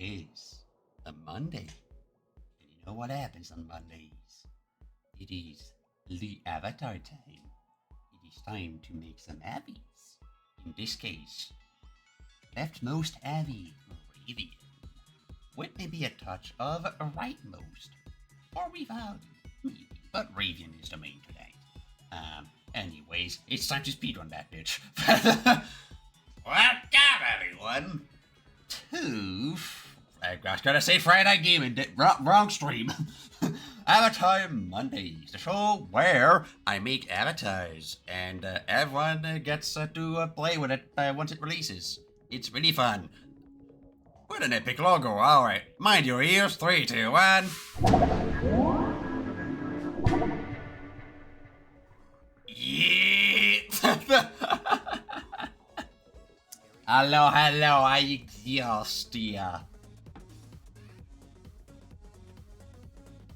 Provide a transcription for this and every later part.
is a Monday. And you know what happens on Mondays? It is the avatar time. It is time to make some avis. In this case, leftmost avi, Rayvian. With maybe a touch of rightmost. Or without, maybe. But Rayvian is the main today. Anyways, it's time to speedrun that bitch. Welcome, everyone, to... I was gonna say Friday Gaming, wrong stream. Avatar Mondays, the show where I make avatars, and everyone gets to play with it once it releases. It's really fun. What an epic logo, alright. Mind your ears, 3, 2, 1. Yeah! Hello, I exhaust ya.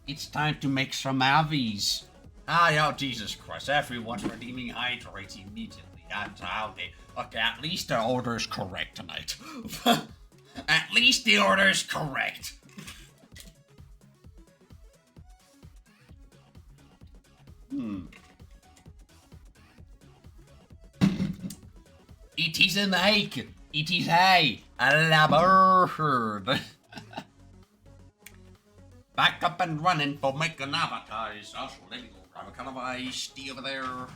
It's time to make some avis. Oh, Jesus Christ, everyone's redeeming hydrates immediately. That's how they... Okay, at least the order is correct tonight. At least the order is correct. It is a make. It is a bird. Back up and running for making avatars. Also, let me go grab a kind of iced tea over there.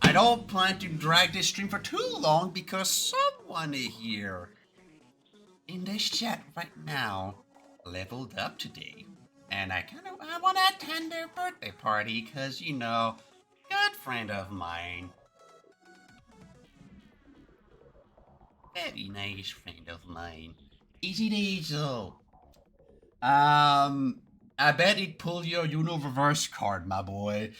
I don't plan to drag this stream for too long because someone here in this chat right now leveled up today. And I want to attend their birthday party because, you know, good friend of mine. Very nice friend of mine. Is it Hazel? I bet it pulled your reverse card, my boy.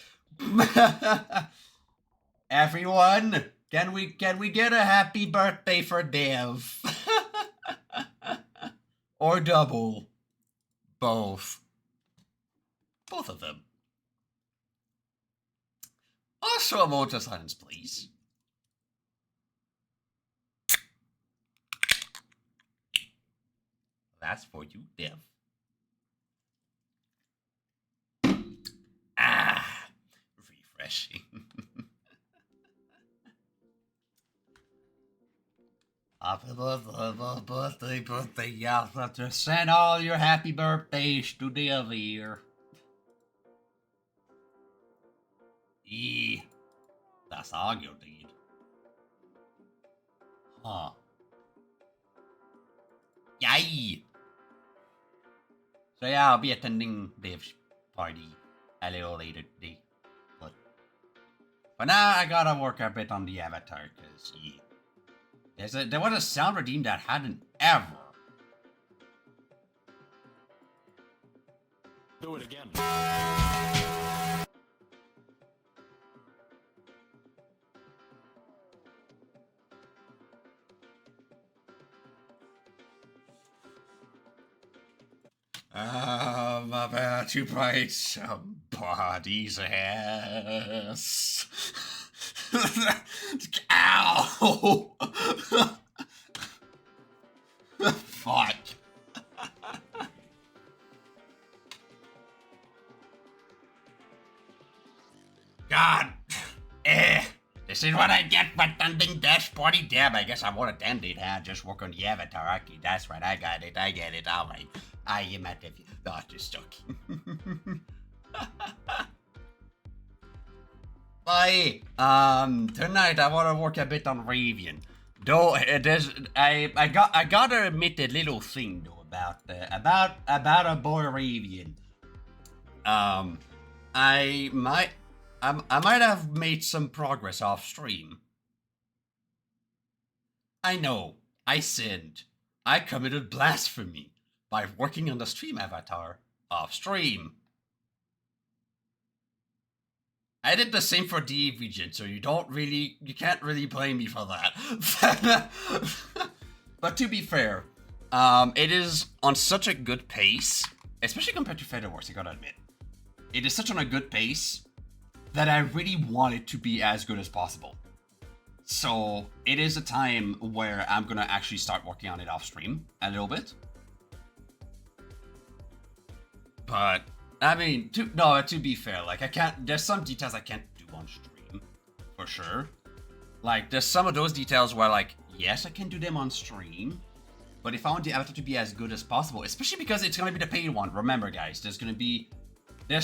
Everyone, can we get a happy birthday for Dev? Or double? Both. Both of them. Also a moment of silence, please. That's for you, Dev. Refreshing. Happy birthday, yeah. Just send all your happy birthdays to Dev here. Yeah, that's all you did. Huh. Yay! So yeah, I'll be attending Dev's party a little later today. But for now, I gotta work a bit on the avatar, cause yeah. There was a sound redeem that hadn't ever. Do it again. I'm about to bite somebody's ass. Ow! Fuck. God. This is what I get for attending Dash Party. Damn, I guess I won't attend it, huh? Just work on the avatar. Okay, that's right. I got it. I get it. All right. I am at the... No, just joking. Bye. Tonight I want to work a bit on Rayvian. Though I gotta admit a little thing though about a boy Rayvian. I might have made some progress off stream. I know, I sinned. I committed blasphemy by working on the stream avatar off stream. I did the same for the region, so you can't really blame me for that. But to be fair, it is on such a good pace, especially compared to Feather Wars, I gotta admit. It is such on a good pace that I really want it to be as good as possible. So it is a time where I'm gonna actually start working on it off stream a little bit. But I mean, to be fair, like I can't. There's some details I can't do on stream, for sure. Like there's some of those details where like yes, I can do them on stream, but if I want the avatar to be as good as possible, especially because it's gonna be the paid one. Remember, guys, there's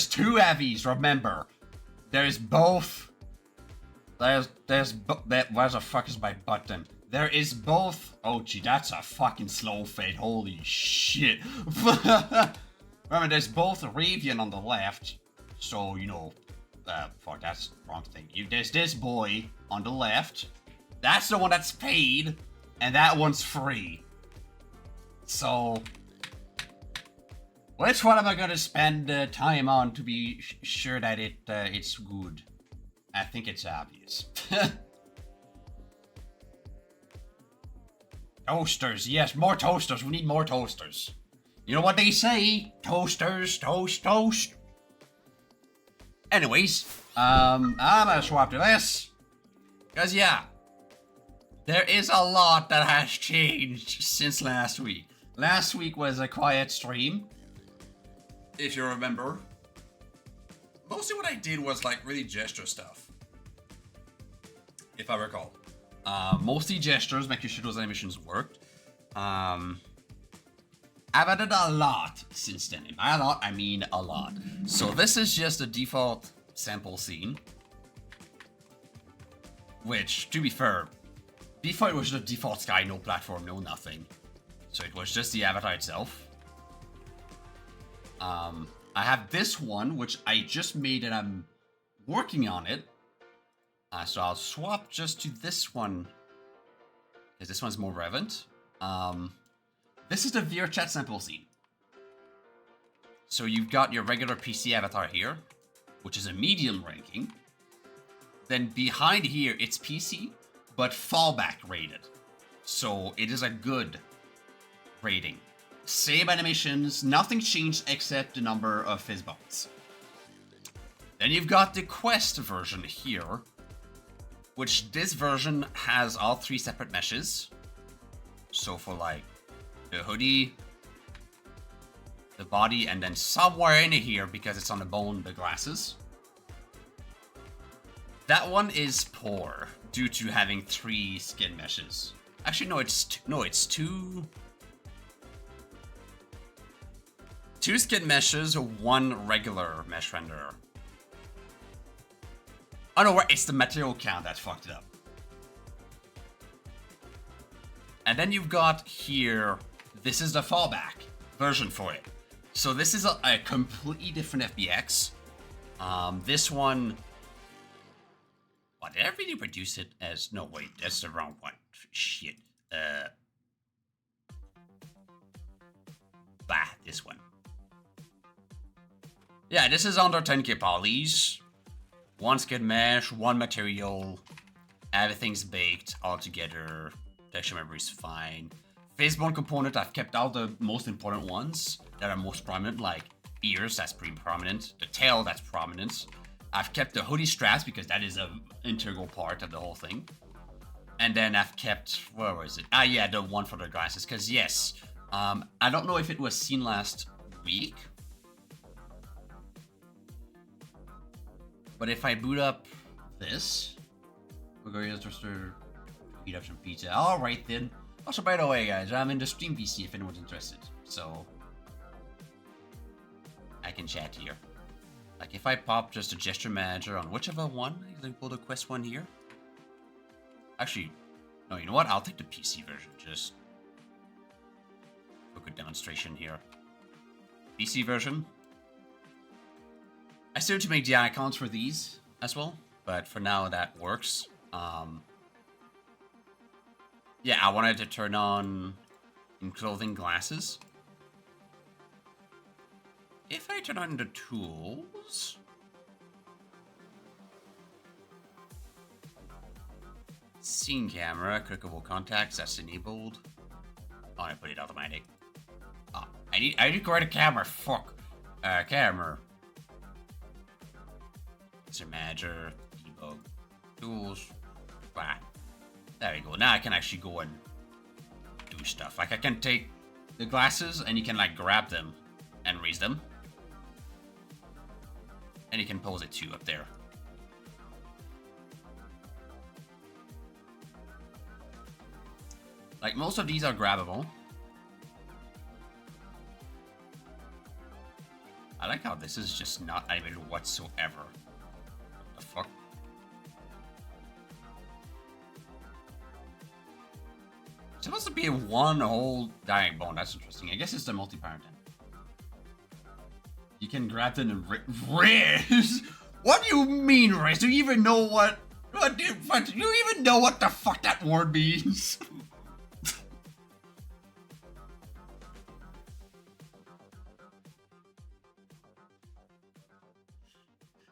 two avis. Remember, there's both. Where the fuck is my button? There is both. Oh, gee, that's a fucking slow fade. Holy shit. Remember, there's both Rayvian on the left. So, you know, fuck, that's the wrong thing. There's this boy on the left. That's the one that's paid. And that one's free. So, which one am I going to spend time on to be sure that it's good? I think it's obvious. Toasters, yes, more toasters. We need more toasters. You know what they say? Toasters, toast, toast. Anyways, I'm gonna swap to this. Cause yeah, there is a lot that has changed since last week. Last week was a quiet stream, if you remember. Mostly what I did was like really gesture stuff. If I recall. Mostly gestures, making sure those animations worked. I've added a lot since then. And by a lot, I mean a lot. So this is just a default sample scene. Which, to be fair, before it was just a default sky, no platform, no nothing. So it was just the avatar itself. I have this one, which I just made and I'm working on it. So I'll swap just to this one, because this one's more relevant. This is the VRChat sample scene. So you've got your regular PC avatar here, which is a medium ranking. Then behind here, it's PC, but fallback rated. So it is a good rating. Same animations, nothing changed except the number of fizz bumps. Then you've got the Quest version here, which this version has all three separate meshes. So for like the hoodie, the body, and then somewhere in here, because it's on the bone, the glasses. That one is poor due to having three skin meshes. Actually, no, it's two skin meshes, one regular mesh renderer. Oh no, it's the material count that fucked it up. And then you've got here, this is the fallback version for it. So this is a completely different FBX. This one, what, did I really produce it as, no wait, that's the wrong one. Shit. This one. Yeah, this is under 10k polys. One skin mesh, one material, everything's baked all together. Texture memory is fine. Facebone component, I've kept all the most important ones that are most prominent, like ears, that's pretty prominent. The tail, that's prominent. I've kept the hoodie straps because that is an integral part of the whole thing. And then I've kept, where was it? Ah, yeah, the one for the glasses, because yes, I don't know if it was seen last week. But if I boot up this, we're going to just eat up some pizza. Alright then. Also, by the way, guys, I'm in the stream PC if anyone's interested. So, I can chat here. Like, if I pop just a gesture manager on whichever one, I can pull the Quest one here. Actually, no, you know what? I'll take the PC version. Just for a good demonstration here. PC version. I still need to make the icons for these as well, but for now that works. Yeah, I wanted to turn on in clothing glasses. If I turn on the tools, scene camera, clickable contacts, that's enabled. Oh, I put it automatic. Oh, I need to create a camera. Fuck, camera. Manager, debug, tools, blah. There we go. Now I can actually go and do stuff. Like I can take the glasses and you can like grab them and raise them. And you can pose it too up there. Like most of these are grabbable. I like how this is just not animated whatsoever. What the fuck? It's supposed to be one whole dying bone. That's interesting. I guess it's the multi-paradigm. You can grab them and Riz? What do you mean, Riz? Do you even know what do you even know what the fuck that word means?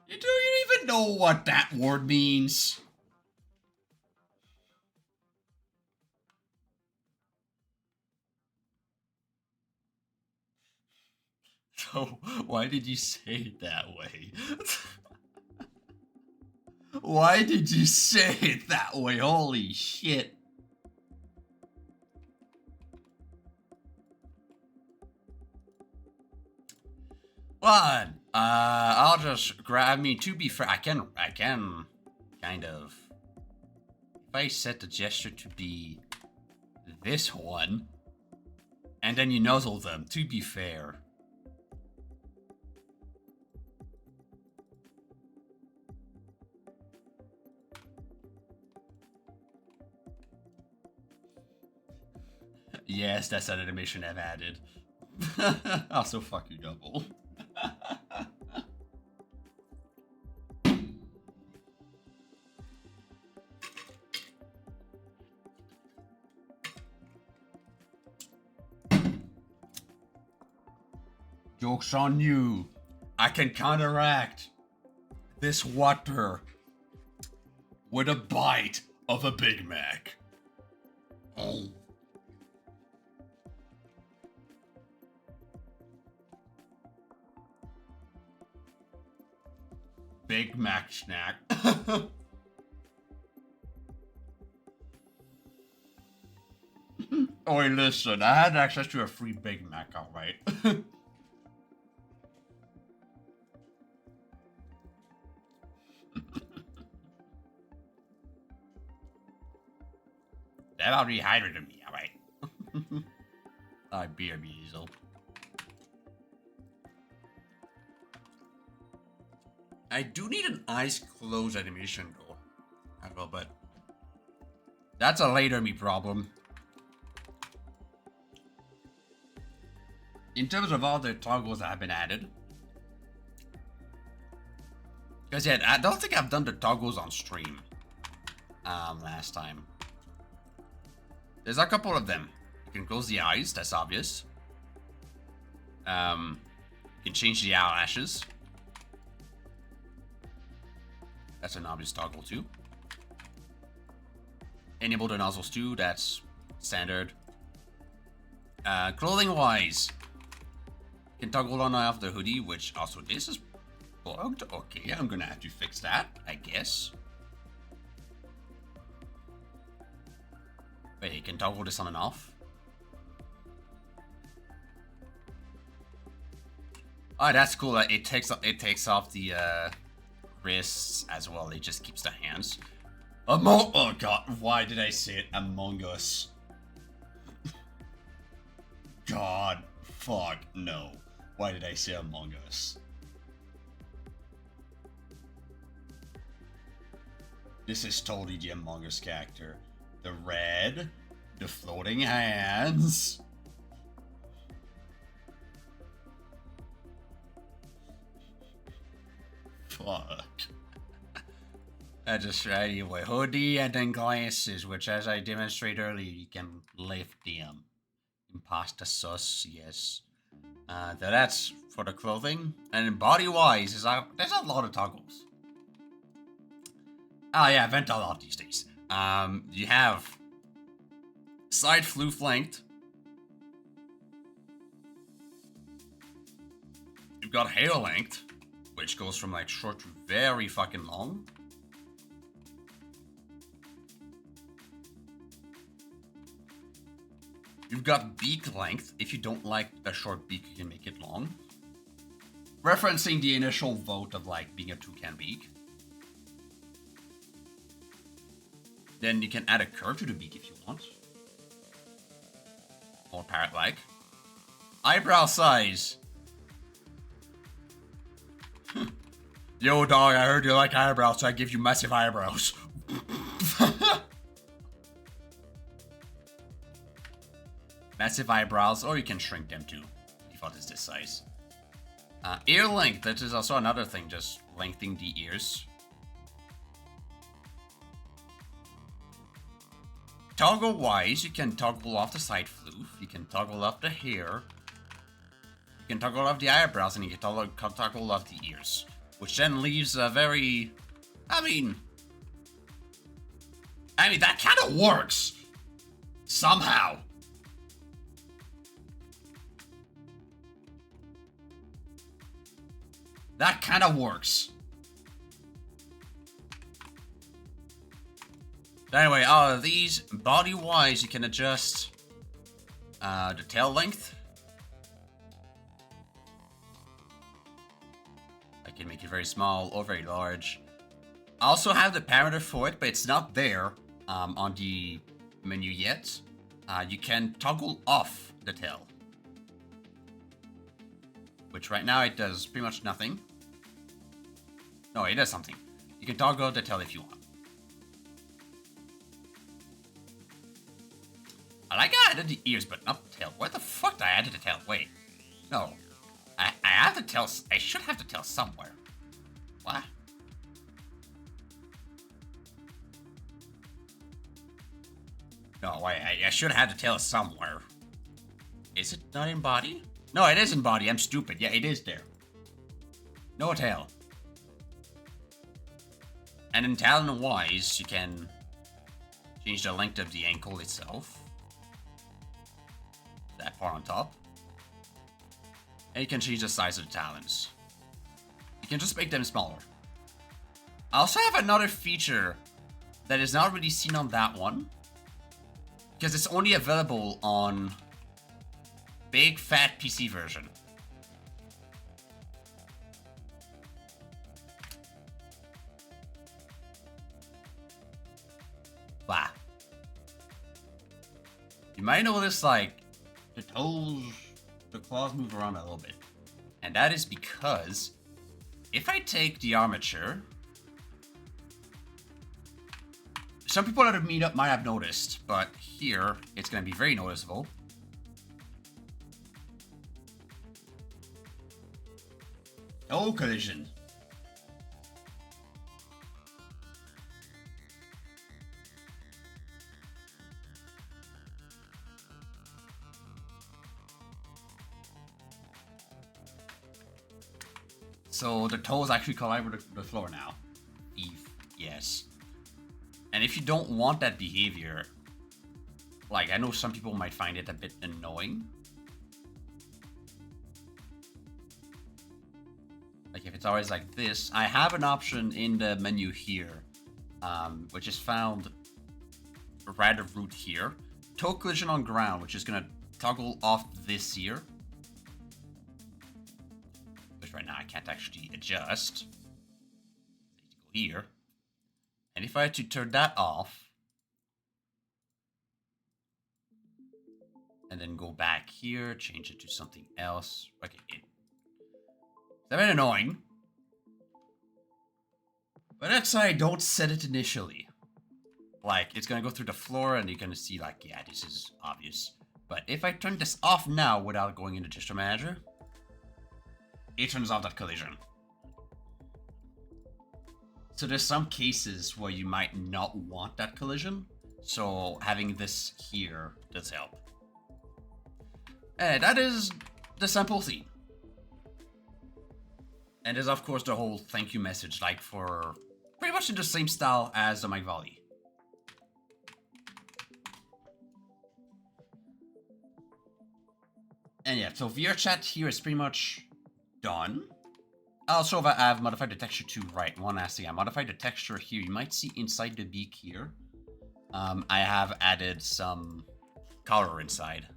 Do you even know what that word means? So, why did you say it that way? Why did you say it that way? Holy shit. Well, I'll just grab me. To be fair, I can kind of. If I set the gesture to be this one, and then you nuzzle them, to be fair. Yes, that's an animation I've added. Also, fuck you, double. Joke's on you. I can counteract this water with a bite of a Big Mac. Oh. Big Mac snack. Oh, hey, listen, I had access to a free Big Mac, alright. That already hydrated me, alright. I beer measle. I do need an eyes closed animation though. I don't know, but that's a later me problem. In terms of all the toggles that have been added. Because yeah, I don't think I've done the toggles on stream last time. There's a couple of them. You can close the eyes, that's obvious. You can change the eyelashes. That's an obvious toggle too. Enable the nozzles too, that's standard. Clothing wise, you can toggle on and off the hoodie, which also this is bugged. Okay, I'm gonna have to fix that, I guess. Wait, you can toggle this on and off. Oh, that's cool. It takes off the wrists as well. It just keeps the hands. Oh god, why did I say it? Among Us. God, fuck, no. Why did I say Among Us? This is totally the Among Us character. The red, the floating hands. Fuck. I just anyway, hoodie and then glasses, which as I demonstrated earlier, you can lift them. Impasta sus, yes. That's for the clothing. And then body-wise, there's a lot of toggles. Oh yeah, I vent a lot these days. You have side floof length. You've got hair length, which goes from like short to very fucking long. You've got beak length. If you don't like a short beak, you can make it long. Referencing the initial vote of like being a toucan beak. Then you can add a curve to the beak if you want. More parrot-like. Eyebrow size. Yo, dog, I heard you like eyebrows, so I give you massive eyebrows. Massive eyebrows, or you can shrink them too. Default is this size. Ear length, that is also another thing, just lengthening the ears. Toggle wise, you can toggle off the side floof, you can toggle off the hair, you can toggle off the eyebrows, and you can toggle off the ears. Which then leaves a very... I mean, that kind of works. Somehow. That kind of works. Anyway, these body-wise, you can adjust the tail length. I can make it very small or very large. I also have the parameter for it, but it's not there on the menu yet. You can toggle off the tail, which right now it does pretty much nothing. No, it does something. You can toggle the tail if you want. I like I added the ears, but not the tail. Where the fuck did I add the tail? Wait. No. I have the tail. I should have the tail somewhere. What? No, wait. I should have the tail somewhere. Is it not in body? No, it is in body. I'm stupid. Yeah, it is there. No tail. And in talon-wise, you can change the length of the ankle itself. That part on top. And you can change the size of the talons. You can just make them smaller. I also have another feature that is not really seen on that one, because it's only available on big fat PC version. Wow. You might notice, like, the toes, the claws move around a little bit. And that is because if I take the armature, some people at a meetup might have noticed, but here it's going to be very noticeable. Toe collision. So the toes actually collide with the floor now. Yes. And if you don't want that behavior, like, I know some people might find it a bit annoying. Like, if it's always like this, I have an option in the menu here, which is found right at root here. Toe collision on ground, which is gonna toggle off this here. Which right now I can't actually adjust. I need to go here. And if I had to turn that off, and then go back here, change it to something else. Okay, it's a bit annoying. But that's why I don't set it initially. Like, it's gonna go through the floor and you're gonna see, like, yeah, this is obvious. But if I turn this off now without going into Gesture Manager, it turns off that collision. So there's some cases where you might not want that collision, so having this here does help. And that is the simple theme. And there's of course the whole thank you message, like for pretty much in the same style as the Mike Volley. And yeah, so VRChat here is pretty much done. Also, I've modified the texture too, right? One last thing, I modified the texture here. You might see inside the beak here. I have added some color inside.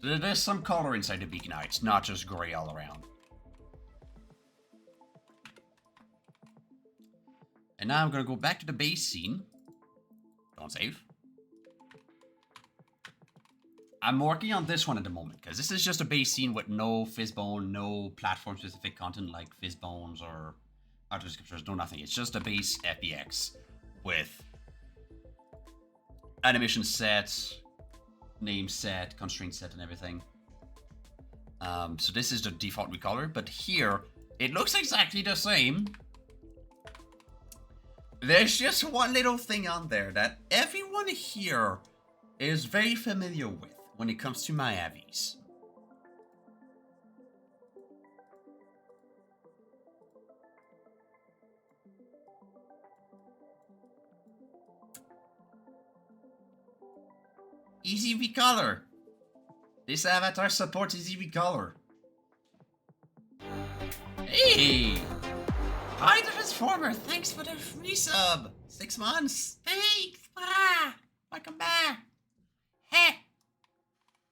There's some color inside the beak now. It's not just gray all around. And now I'm gonna go back to the base scene. Don't save. I'm working on this one at the moment, because this is just a base scene with no fizzbone, no platform-specific content like fizzbones or auto descriptors, no nothing. It's just a base FBX with animation set, name set, constraint set, and everything. So this is the default recolor, but here, it looks exactly the same. There's just one little thing on there that everyone here is very familiar with when it comes to my avis. EZRecolor. This avatar supports EZRecolor. Hey! Hi, the Transformer. Thanks for the free sub. 6 months. Thanks. Welcome back. Hey.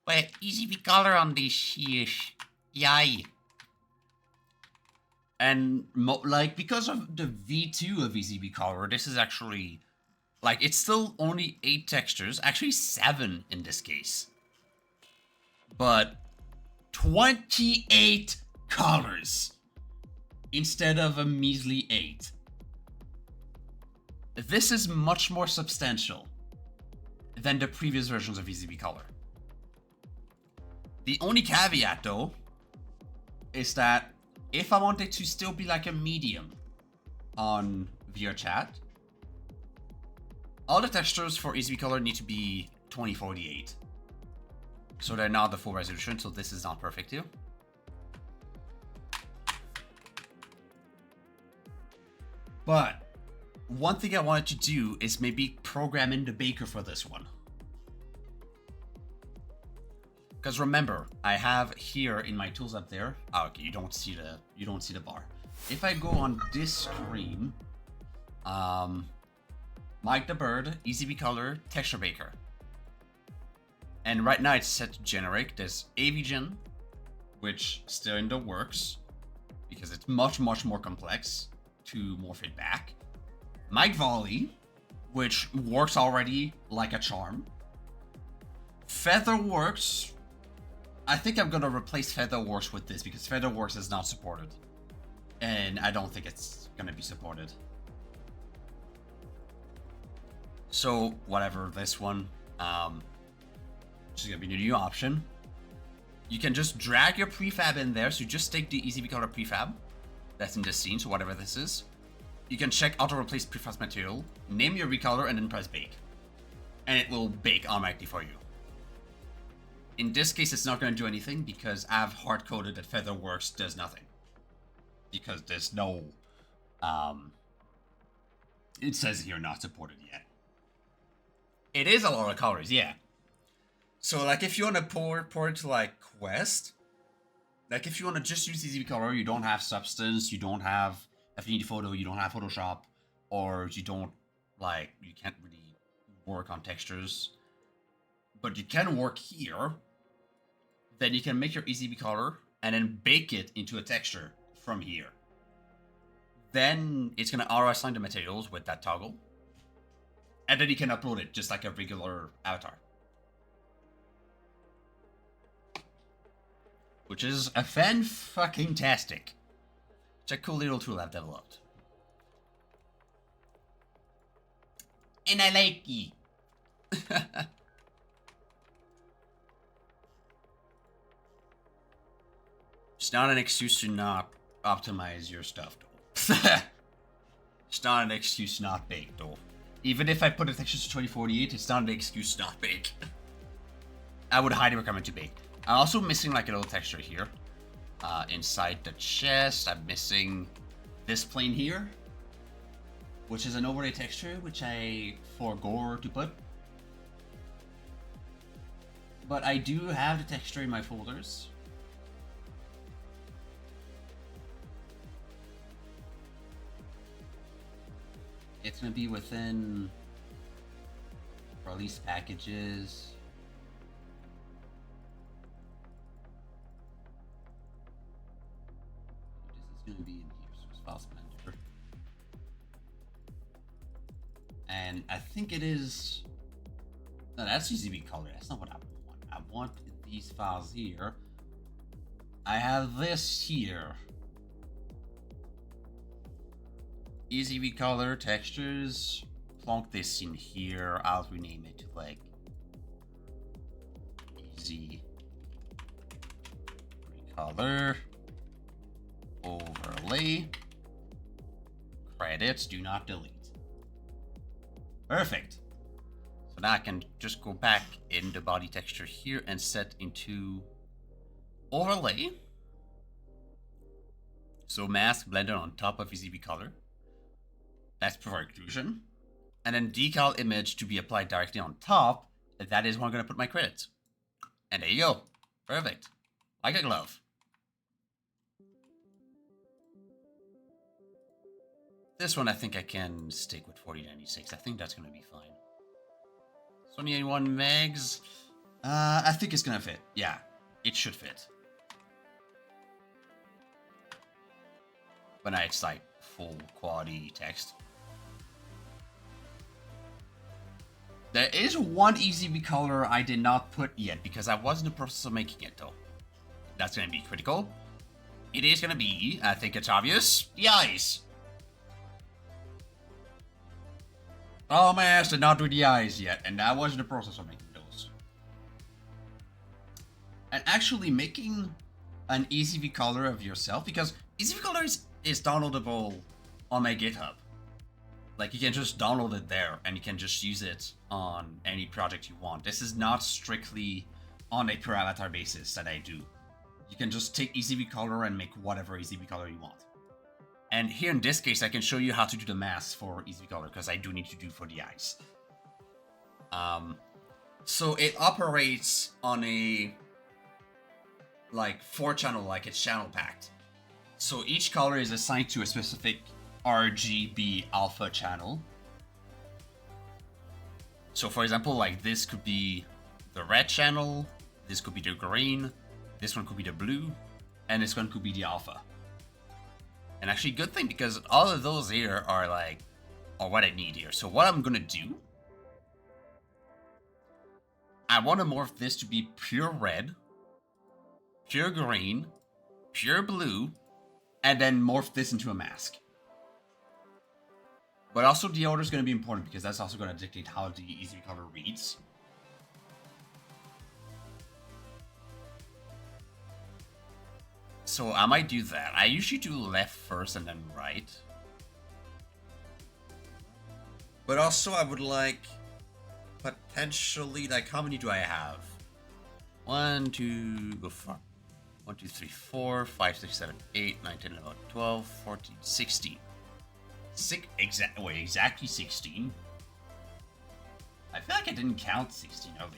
Wait, EZRecolor on this sheesh. Yay. And, like, because of the V2 of EZRecolor, this is actually, like, it's still only 8 textures. Actually, 7 in this case. But 28 colors instead of a measly 8. This is much more substantial than the previous versions of EZRecolor. The only caveat, though, is that if I want it to still be like a medium on VRChat, all the textures for EZRecolor need to be 2048. So they're not the full resolution, so this is not perfect too. But one thing I wanted to do is maybe program in the baker for this one. Because remember, I have here in my tools up there. Oh, okay, you don't see the bar. If I go on this screen, Mike the Bird, EZRecolor, Texture Baker. And right now it's set to generate. There's Avigen, which still in the works because it's much more complex to morph it back. Mike Volley, which works already like a charm. Featherworks. I think I'm gonna replace Featherworks with this because Featherworks is not supported. And I don't think it's gonna be supported. So, whatever, this one, which is gonna be the new option. You can just drag your prefab in there, so you just take the EZRecolor prefab that's in this scene, so whatever this is. You can check auto replace prefab material, name your recolor, and then press bake. And it will bake automatically for you. In this case, it's not going to do anything because I've hard-coded that Featherworks does nothing. Because there's no, it says here not supported yet. It is a lot of colors, yeah. So, like, if you want to port to, like, Quest, like, if you want to just use EZRecolor, you don't have Substance, you don't have Affinity Photo, you don't have Photoshop, or you don't, like, you can't really work on textures, but you can work here, then you can make your EZRecolor and then bake it into a texture from here. Then it's going to auto-assign the materials with that toggle, and then you can upload it just like a regular avatar. Which is a fan-fucking-tastic. It's a cool little tool I've developed. And I like it. It's not an excuse to not optimize your stuff, though. It's not an excuse to not bake, though. Even if I put the textures to 2048, it's not an excuse to not bake. I would highly recommend to bake. I'm also missing like a little texture here. Inside the chest, I'm missing this plane here, which is an overlay texture, which I forgot to put. But I do have the texture in my folders. It's going to be within release packages. And I think it is... No, that's EZRecolor. That's not what I want. I want these files here. I have this here. EZRecolor textures. Plonk this in here. I'll rename it to like EZRecolor overlay. Credits do not delete. Perfect. So now I can just go back in the body texture here and set into overlay. So mask blended on top of EZRecolor. That's for extrusion. And then decal image to be applied directly on top. That is where I'm going to put my credits. And there you go. Perfect. Like a glove. This one I think I can stick with 4096. I think that's going to be fine. 2081 megs. I think it's going to fit. Yeah, it should fit. But now it's like full quality text. There is one EZRecolor I did not put yet because I was in the process of making it though. That's going to be critical. It is going to be, I think it's obvious, the eyes. Oh, my ass did not do the eyes yet, and I was in the process of making those. And actually making an EZRecolor of yourself, because EZRecolor is downloadable on my GitHub. Like, you can just download it there, and you can just use it on any project you want. This is not strictly on a per avatar basis that I do. You can just take EZRecolor and make whatever EZRecolor you want. And here in this case, I can show you how to do the mask for EZRecolor, because I do need to do for the eyes. So it operates on a, like, 4-channel, like it's channel packed. So each color is assigned to a specific RGB alpha channel. So for example, like this could be the red channel, this could be the green, this one could be the blue, and this one could be the alpha. And actually, good thing, because all of those here are like, are what I need here. So what I'm gonna do, I want to morph this to be pure red, pure green, pure blue, and then morph this into a mask. But also the order is going to be important because that's also going to dictate how the EZRecolor reads. So I might do that. I usually do left first and then right. But also I would like potentially, like, how many do I have? 1, 2, go far. 1, 2, 3, 4, 5, 6, 7, 8, 9, 10, 11, 12, 14, 16. Exactly 16. I feel like I didn't count 16 earlier.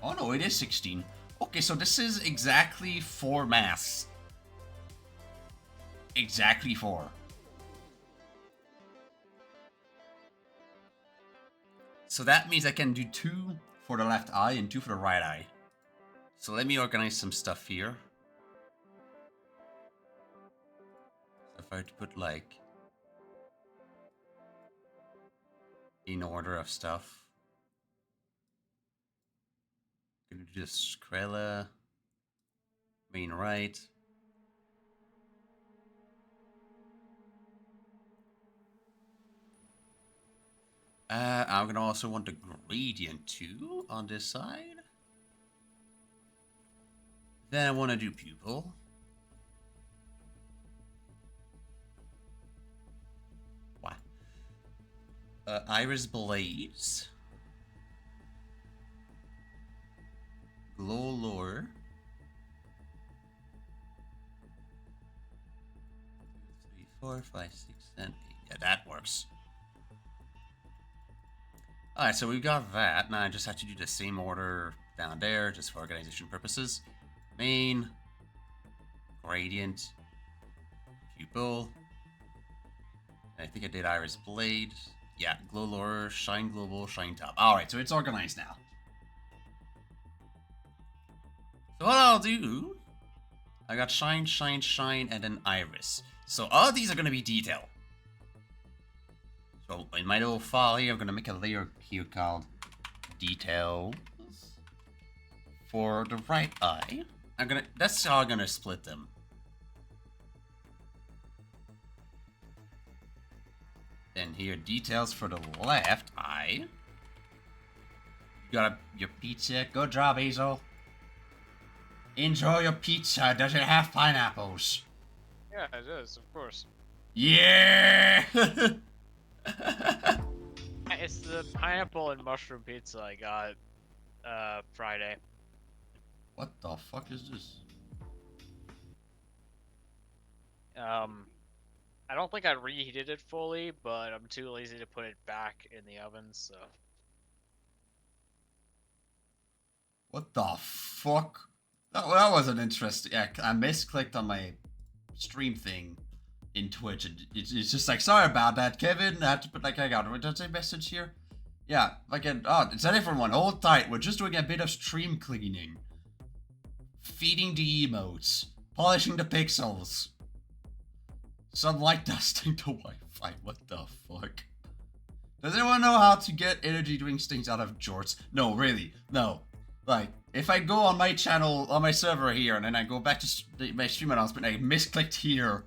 Oh no, it is 16. Okay, so this is exactly 4 masks. Exactly 4. So that means I can do 2 for the left eye and 2 for the right eye. So let me organize some stuff here. So if I were to put like in order of stuff. I'm gonna do this Krella, main right. I'm gonna also want the gradient too on this side. Then I want to do pupil. What? Iris blades. Glow lure. 3, 4, 5, 6, 7, 8. Yeah, that works. Alright, so we've got that. Now I just have to do the same order down there, just for organization purposes. Main, gradient, pupil. And I think I did iris blade. Yeah, glow lure, shine global, shine top. Alright, so it's organized now. So what I'll do, I got shine, shine, shine, and then iris. So all of these are going to be detail. So in my little file here, I'm gonna make a layer here called details for the right eye. That's how I'm gonna split them. Then here, details for the left eye. You got your pizza. Good job, Hazel. Enjoy your pizza. Does it have pineapples? Yeah, it is, of course. Yeah! It's the pineapple and mushroom pizza I got Friday. What the fuck is this? I don't think I reheated it fully, but I'm too lazy to put it back in the oven, so. What the fuck? That wasn't interesting. Yeah, I misclicked on my stream thing in Twitch. And it's just like, sorry about that, Kevin. I had to put like, I got a message here. Yeah, it's a different one. Hold tight. We're just doing a bit of stream cleaning. Feeding the emotes. Polishing the pixels. Some light dusting the Wi-Fi. What the fuck? Does anyone know how to get energy drink things out of jorts? No, really. No. Like, if I go on my channel, on my server here, and then I go back to my stream announcement, I misclicked here.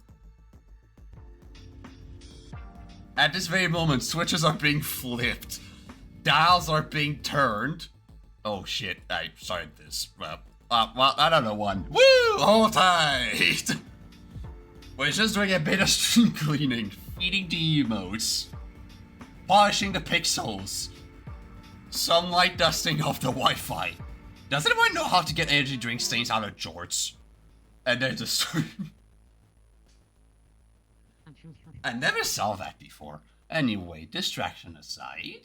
At this very moment, switches are being flipped. Dials are being turned. Oh shit, I started this. Well, another one. Woo! Hold tight! We're just doing a bit of stream cleaning, feeding the emotes, polishing the pixels, some light dusting of the Wi-Fi. Does anyone know how to get energy drink stains out of jorts? And then just... I never saw that before. Anyway, distraction aside.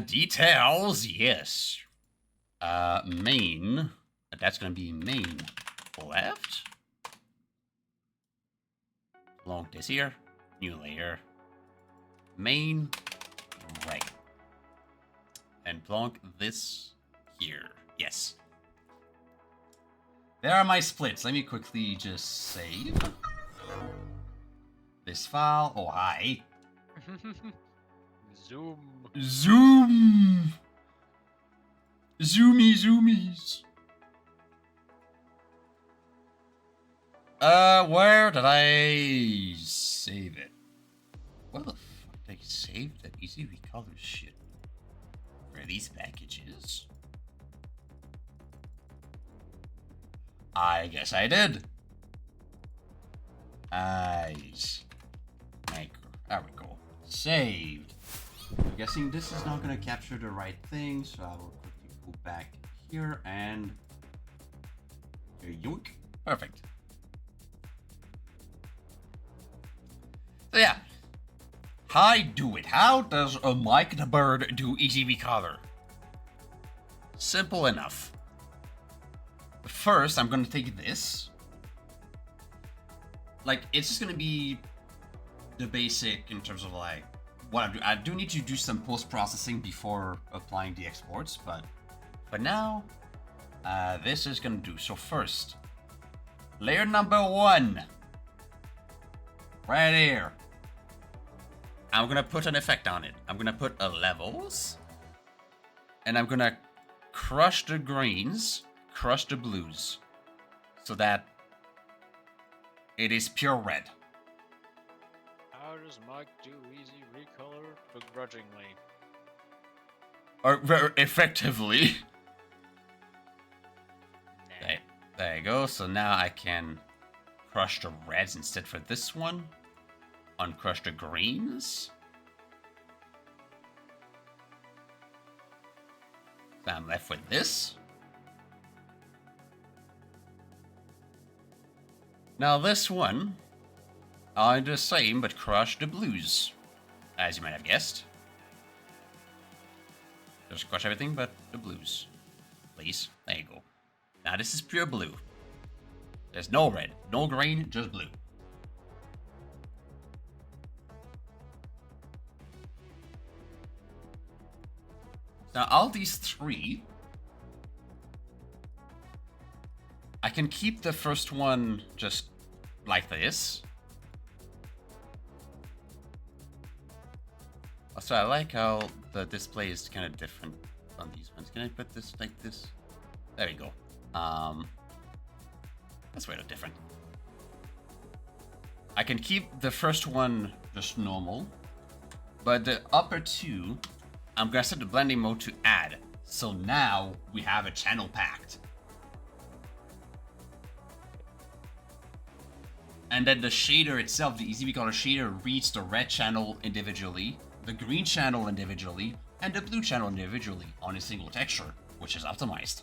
Details, yes. Main. That's gonna be main left. Along this here. New layer. Main right. And plonk this here. Yes. There are my splits. Let me quickly just save this file. Oh, hi. Zoom. Zoom. Zoomies. Where did I save it? Where the fuck did I save that EZRecolor shit? Where are these packages? I guess I did. Eyes. Maker. There we go. Saved. I'm guessing this is not going to capture the right thing, so I will quickly go back here and... yoink. Perfect. So yeah. How I do it. How does a Mike the Bird do EZRecolor? Simple enough. First, I'm going to take this. Like, it's just going to be the basic in terms of like what I'm doing. I do need to do some post-processing before applying the exports, but now, this is going to do. So first, layer number 1. Right here. I'm going to put an effect on it. I'm going to put a levels. And I'm going to crush the greens, crush the blues. So that it is pure red. How does Mike do EZRecolor begrudgingly? Or very effectively. Nah. There you go. So now I can crush the reds instead for this one. Uncrush the greens. So I'm left with this. Now this one, I'll do the same, but crush the blues, as you might have guessed. Just crush everything but the blues. Please, there you go. Now this is pure blue. There's no red, no green, just blue. Now all these three, I can keep the first one just like this. Also, I like how the display is kind of different on these ones. Can I put this like this? There we go. That's way different. I can keep the first one just normal, but the upper two, I'm gonna set the blending mode to add. So now we have a channel packed. And then the shader itself, the EZRecolor shader, reads the red channel individually, the green channel individually, and the blue channel individually on a single texture, which is optimized.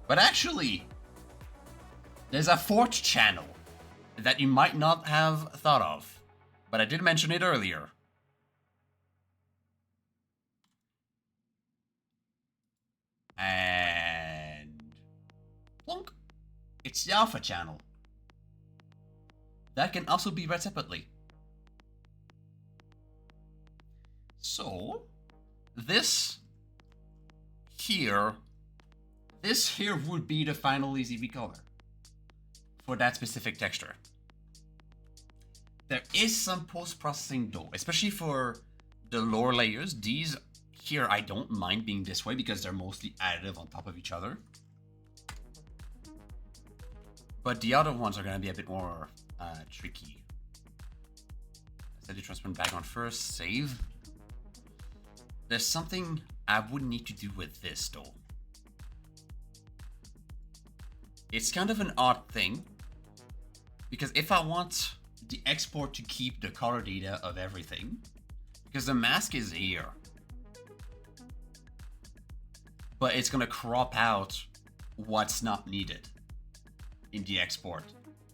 But actually, there's a fourth channel that you might not have thought of, but I did mention it earlier. And plunk. It's the alpha channel. That can also be read separately. So, this here would be the final EZRecolor for that specific texture. There is some post-processing though, especially for the lower layers. These here I don't mind being this way because they're mostly additive on top of each other. But the other ones are going to be a bit more tricky. Set the transparent background first, save. There's something I would need to do with this though. It's kind of an odd thing, because if I want the export to keep the color data of everything, because the mask is here, but it's gonna crop out what's not needed in the export.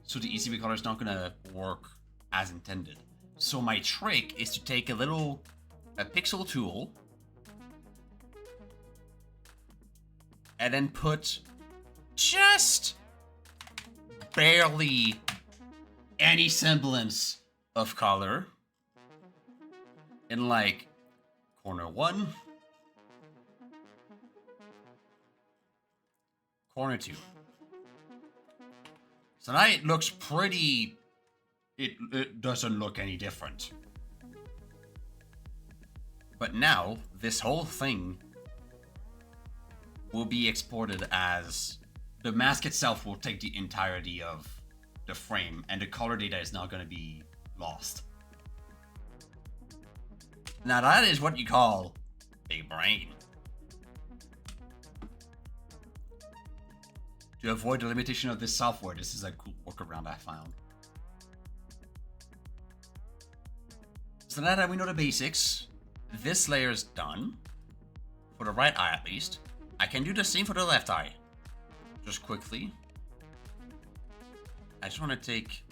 So the EZRecolor is not gonna work as intended. So my trick is to take a pixel tool and then put just barely any semblance of color in like corner 1, corner 2. So now it looks pretty, it doesn't look any different. But now this whole thing will be exported as the mask itself will take the entirety of the frame and the color data is not going to be lost. Now that is what you call big brain. To avoid the limitation of this software, this is a cool workaround I found. So now that we know the basics, this layer is done. For the right eye at least. I can do the same for the left eye. Just quickly. I just want to take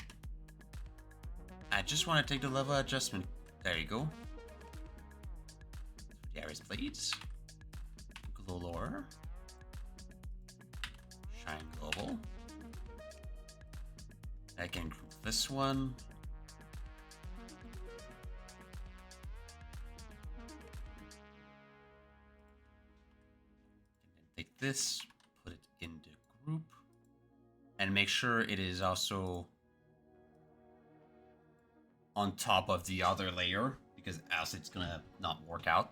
the level adjustment. There you go. The iris blades. Glow lower. Shine global. I can group this one. Take this, put it in the group, and make sure it is also on top of the other layer, because else it's gonna not work out.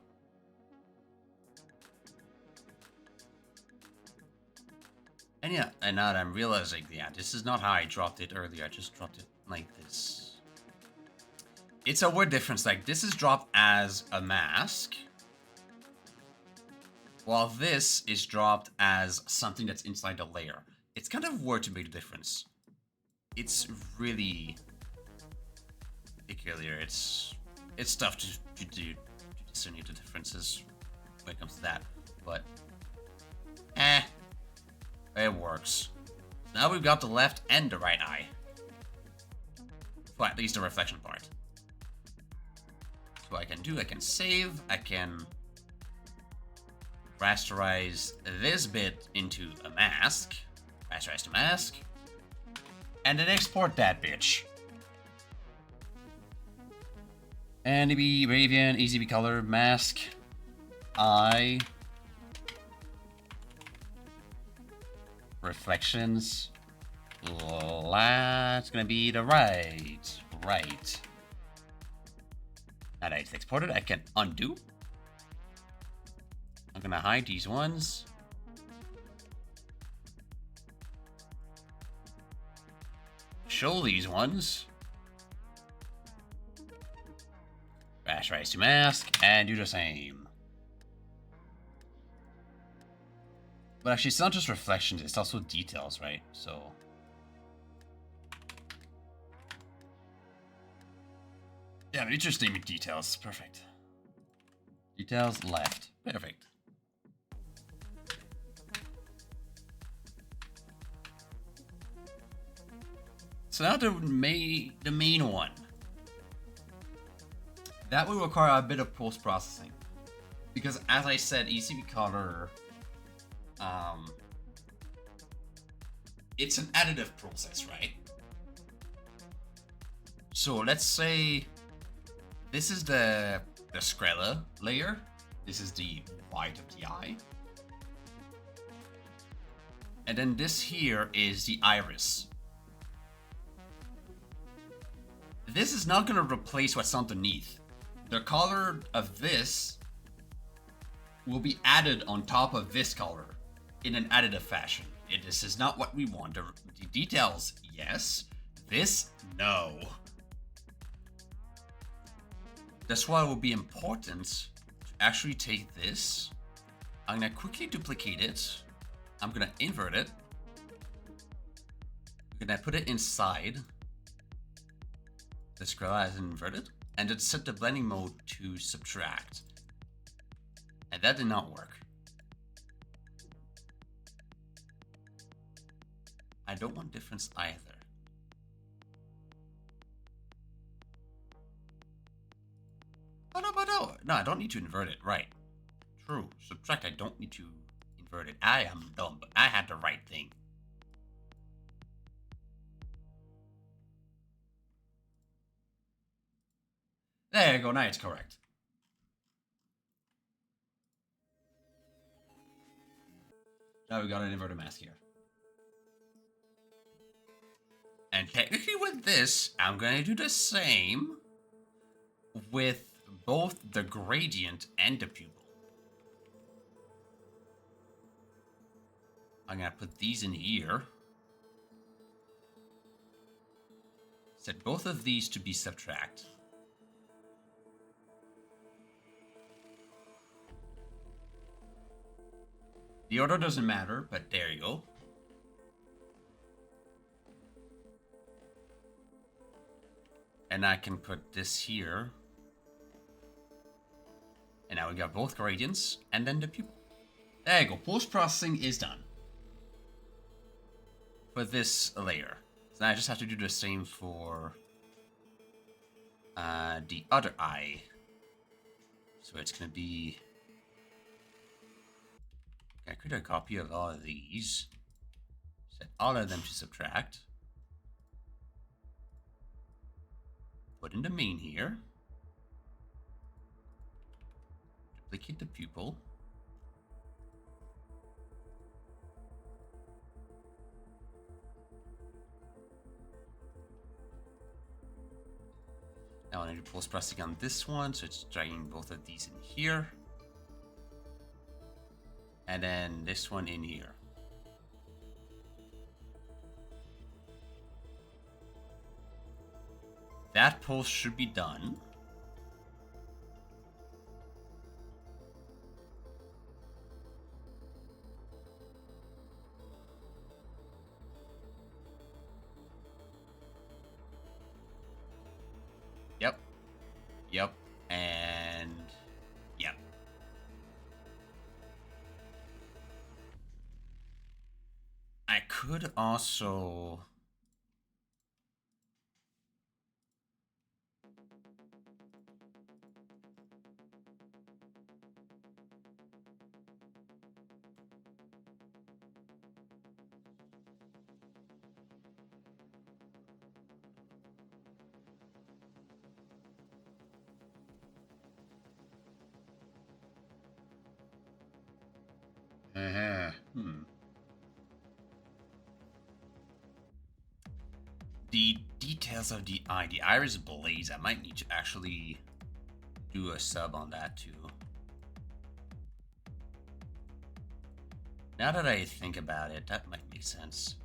And yeah, and now that I'm realizing, yeah, this is not how I dropped it earlier. I just dropped it like this. It's a word difference. Like, this is dropped as a mask, while this is dropped as something that's inside the layer. It's kind of weird to make the difference. It's really peculiar. It's tough to discern the differences when it comes to that. But, it works. Now we've got the left and the right eye. Well, at least the reflection part. So I can save, I can rasterize this bit into a mask, rasterize the mask, and then export that bitch. And it'd be Rayvian, EZRecolor, mask, eye, reflections, that's gonna be the right. Alright, it's exported. I can undo. I'm gonna hide these ones. Show these ones. Rasterize to mask and do the same. But actually, it's not just reflections, it's also details, right? So. Yeah, interesting details. Perfect. Details left. Perfect. So now the main one. That will require a bit of post-processing. Because as I said, EZRecolor, it's an additive process, right? So let's say this is the sclera layer. This is the white of the eye. And then this here is the iris. This is not going to replace what's underneath. The color of this will be added on top of this color in an additive fashion. This is not what we want. The details, yes. This, no. That's why it will be important to actually take this. I'm going to quickly duplicate it. I'm going to invert it. I'm going to put it inside the sclera as inverted. And then set the blending mode to subtract. And that did not work. I don't want difference either. Oh, no, I don't need to invert it. Right. True. Subtract, I don't need to invert it. I am dumb, but I had the right thing. There you go, now it's correct. Now we got an inverted mask here. And technically with this, I'm going to do the same with both the gradient and the pupil. I'm going to put these in here. Set both of these to be subtract. The order doesn't matter, but there you go. And I can put this here. And now we got both gradients and then the pupil. There you go. Post-processing is done for this layer. So now I just have to do the same for the other eye. So it's going to be... I create a copy of all of these. Set all of them to subtract. Put in the main here. Duplicate the pupil. Now I need to post-processing on this one, so it's dragging both of these in here. And then this one in here. That post should be done. Yep. Yep. And yep. I could also... The details of the eye, the iris blaze, I might need to actually do a sub on that too. Now that I think about it, that might make sense.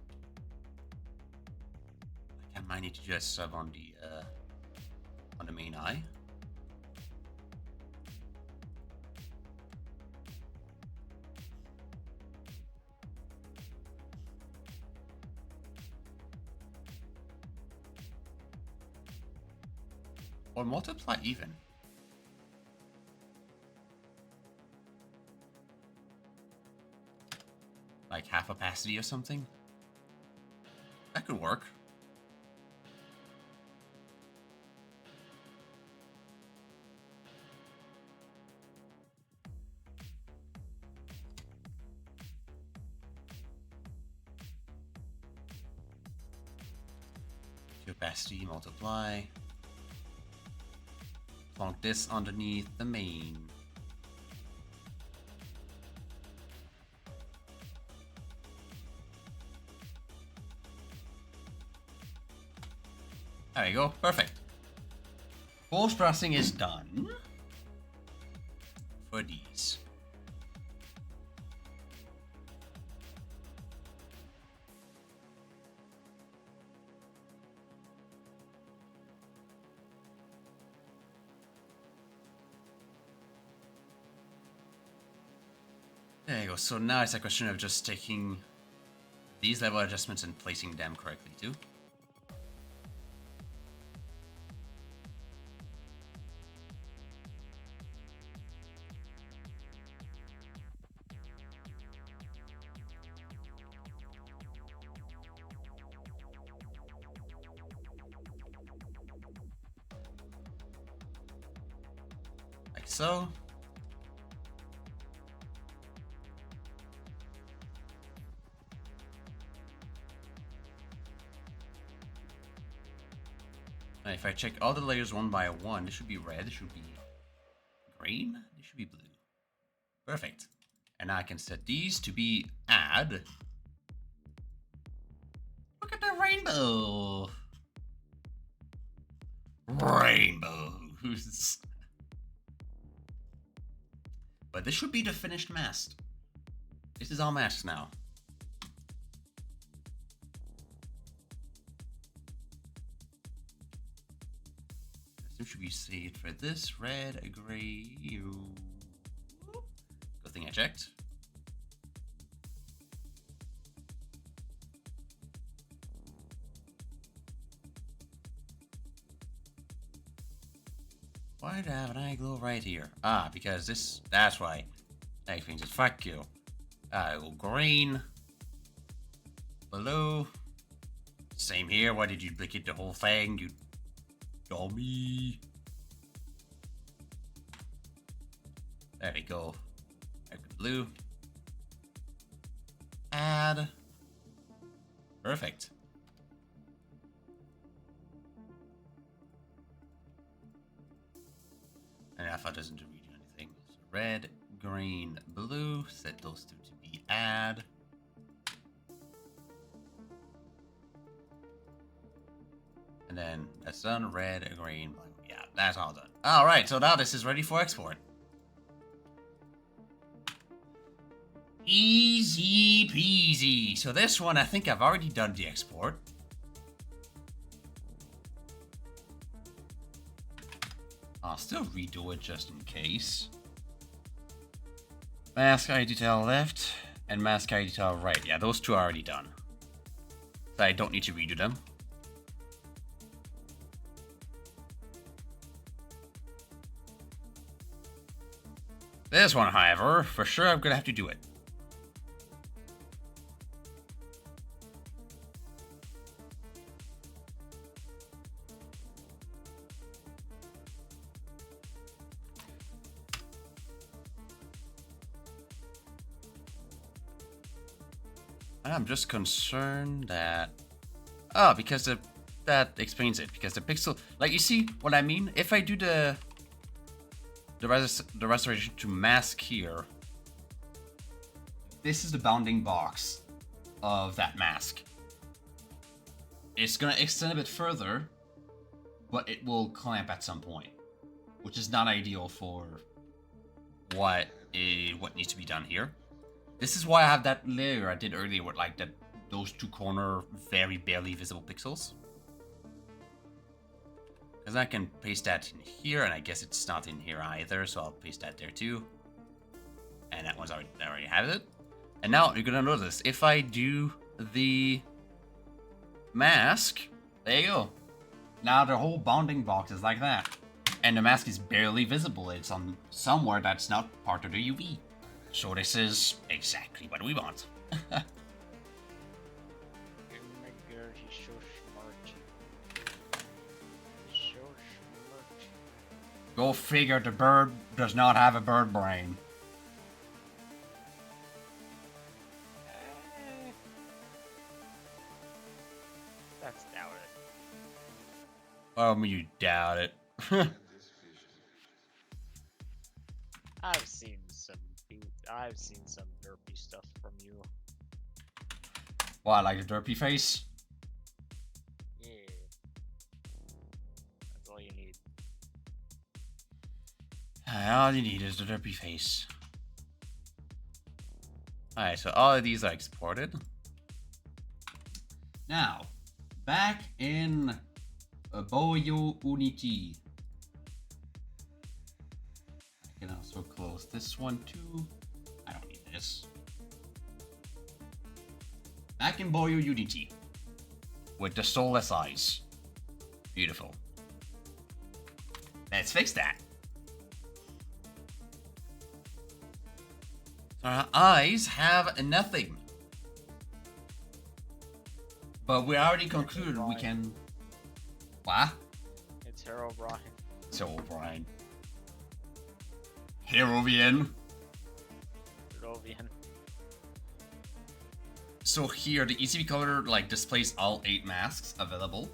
Like I might need to do a sub on the main eye. Or multiply even. Like half opacity or something. That could work. Opacity, multiply. Plonk this underneath the main. There you go, perfect. Post-processing is done for these. There you go. So now it's a question of just taking these level adjustments and placing them correctly too. Like so. And if I check all the layers one by one, this should be red, this should be green, this should be blue. Perfect. And now I can set these to be add. Look at the rainbow. Rainbows. But this should be the finished mask. This is all masks now. Should we see it for this? Red, gray. Good thing I checked. Why do I have an eye glow right here? Ah, because this, that's why. That explains it. Fuck you. Go green. Blue. Same here. Why did you duplicate the whole thing? You dummy. There we go. Blue. Add. Perfect. And alpha doesn't really do anything. So red, green, blue. Set those two to be add. And then that's done. Red, green, blue. Yeah, that's all done. Alright, so now this is ready for export. Easy peasy. So this one, I think I've already done the export. I'll still redo it just in case. Mask eye detail left and mask eye detail right. Yeah, those two are already done. So I don't need to redo them. This one, however, for sure I'm gonna have to do it. I'm just concerned that... Oh, because that explains it. Because the pixel... Like, you see what I mean? If I do the restoration to mask here, this is the bounding box of that mask. It's gonna extend a bit further, but it will clamp at some point, which is not ideal for what needs to be done here. This is why I have that layer I did earlier with like those two corner very barely visible pixels. Because I can paste that in here, and I guess it's not in here either, so I'll paste that there too. And that one's already has it. And now you're gonna notice if I do the mask, there you go. Now the whole bounding box is like that. And the mask is barely visible. It's on somewhere that's not part of the UV. So this is exactly what we want. Oh my god, he's so smart. He's so smart. Go figure, the bird does not have a bird brain. That's doubt it. You doubt it. I've seen some derpy stuff from you. What, like a derpy face? Yeah. That's all you need. All you need is the derpy face. Alright, so all of these are exported. Now, back in Boyo Unity. I can also close this one too. I don't need this. Back in Boyo Unity. With the soulless eyes. Beautiful. Let's fix that. Our eyes have nothing. But we already concluded we can... What? It's Herobrine. It's O'Brien. Rayvian. Rayvian. So here, the EZRecolor like displays all 8 masks available.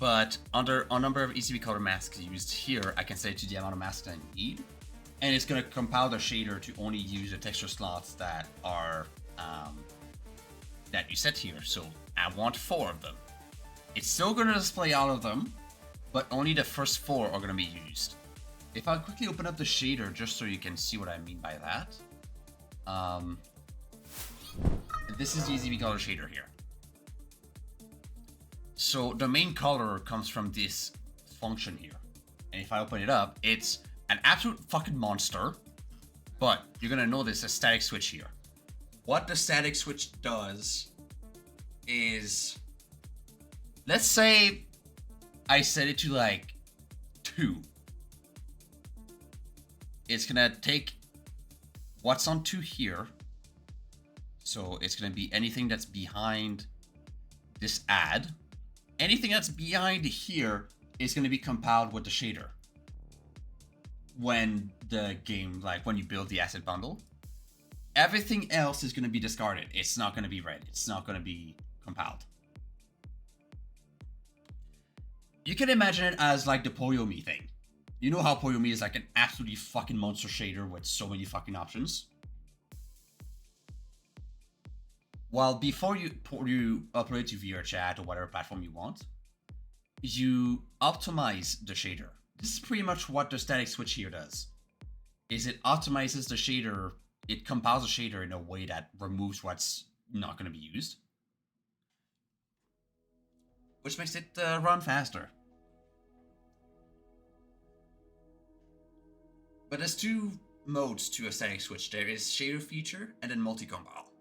But under a number of EZRecolor masks used here, I can set it to the amount of masks I need. And it's going to compile the shader to only use the texture slots that are that you set here. So I want 4 of them. It's still going to display all of them, but only the first 4 are going to be used. If I quickly open up the shader just so you can see what I mean by that. This is the EZRecolor shader here. So the main color comes from this function here. And if I open it up, it's an absolute fucking monster. But you're gonna notice a static switch here. What the static switch does is, let's say I set it to like 2. It's gonna take what's on 2 here. So it's gonna be anything that's behind this add. Anything that's behind here is gonna be compiled with the shader. When the game, like when you build the asset bundle, everything else is gonna be discarded. It's not gonna be read. It's not gonna be compiled. You can imagine it as like the Poyomi thing. You know how Poyomi is like an absolutely fucking monster shader with so many fucking options? Well, before you upload it to VRChat or whatever platform you want, you optimize the shader. This is pretty much what the static switch here does. Is it optimizes the shader, it compiles the shader in a way that removes what's not going to be used. Which makes it run faster. But there's 2 modes to a static switch. There is shader feature and then multi-compile.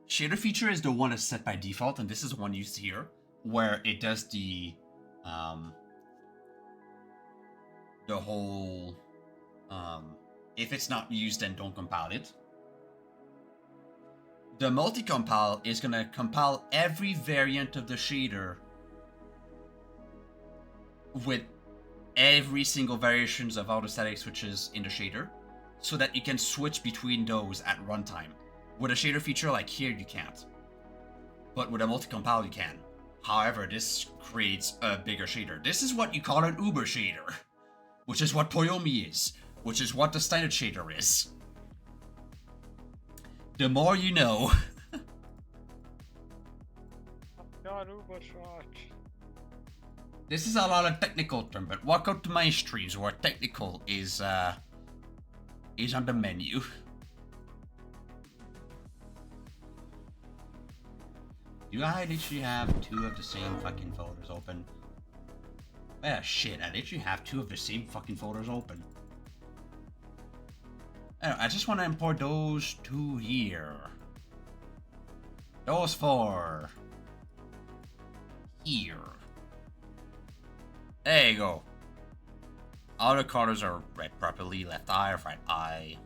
Shader feature is the one that's set by default, and this is the one used here, where it does the whole, if it's not used, then don't compile it. The multi-compile is going to compile every variant of the shader with every single variations of all the static switches in the shader, so that you can switch between those at runtime. With a shader feature like here, you can't. But with a multi-compile, you can. However, this creates a bigger shader. This is what you call an Uber shader. Which is what Poyomi is. Which is what the standard shader is. The more you know. God, Uber shot. This is a lot of technical term, but welcome to my streams where technical is on the menu. Do I literally have two of the same fucking folders open? Ah, shit, I literally have two of the same fucking folders open. I just want to import those two here. Those four. Here. There you go. All the colors are read properly. Left eye, right eye.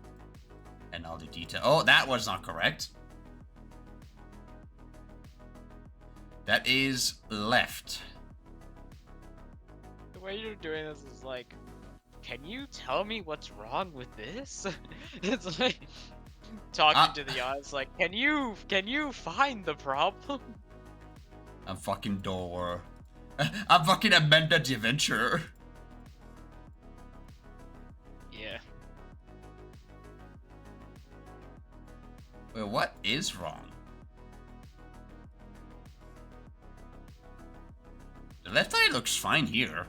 And all the detail. Oh, that was not correct. That is left. The way you're doing this is like, can you tell me what's wrong with this? It's like talking to the audience, like, can you find the problem? I'm fucking door. I'm fucking Amanda the Adventurer. Yeah. Wait, what is wrong? The left eye looks fine here.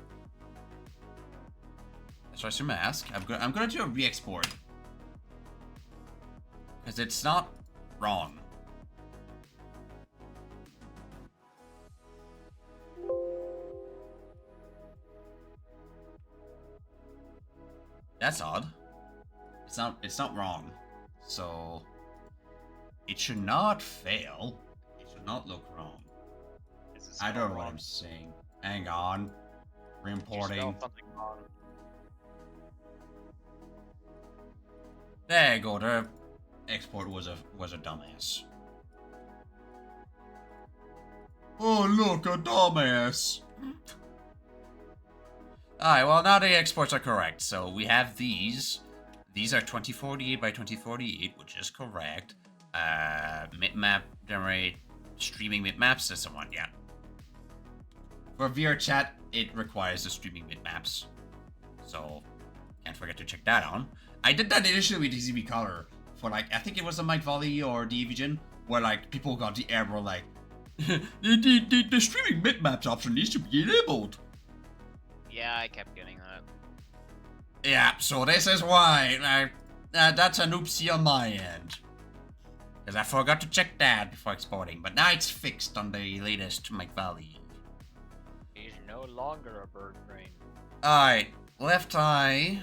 So I assume I ask. I'm gonna do a re-export. Because it's not wrong. That's odd. It's not wrong. So it should not fail. It should not look wrong. I don't know what I'm saying. Hang on. Re-importing. There you go. The export was a dumbass. Oh look, a dumbass. Alright, well now the exports are correct. So we have these. These are 2048 by 2048, which is correct. Bitmap generate streaming bitmaps. That's the one, yeah. For VR chat, it requires the streaming bitmaps. So can't forget to check that on. I did that initially with EZRecolor for like, I think it was the Mike Volley or the Evigen, where like people got the error like, the streaming bitmaps option needs to be enabled. Yeah, I kept getting that. Yeah, so this is why. That's an oopsie on my end. Because I forgot to check that before exporting, but now it's fixed on the latest Mike Valley. He's no longer a bird brain. Alright, left eye.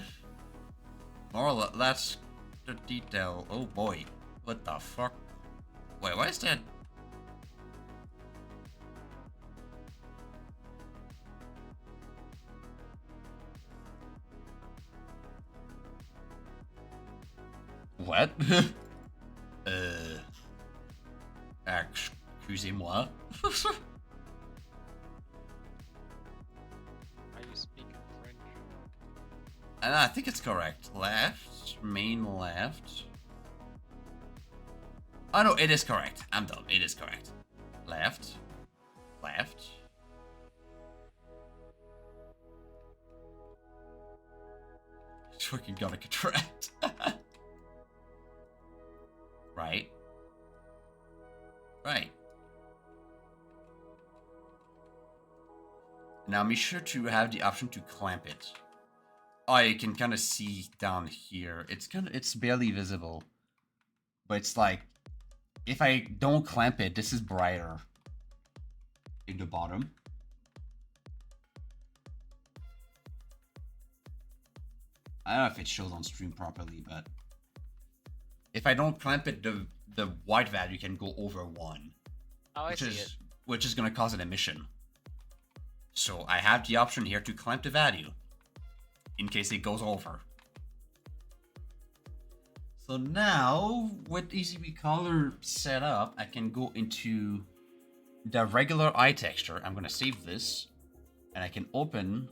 More or less, that's the detail. Oh boy, what the fuck? Wait, why is that? What? Excusez-moi. Are you speaking French? I think it's correct. Left, main left. Oh no, it is correct. I'm dumb. It is correct. Left, left. Fucking gotta contract. Right. Right. Now be sure to have the option to clamp it. Oh, you can kind of see down here. It's barely visible. But it's like, if I don't clamp it, this is brighter. In the bottom. I don't know if it shows on stream properly, but if I don't clamp it, the white value can go over 1. Oh, I see it. Which is going to cause an emission. So I have the option here to clamp the value in case it goes over. So now, with EZRecolor set up, I can go into the regular eye texture. I'm going to save this, and I can open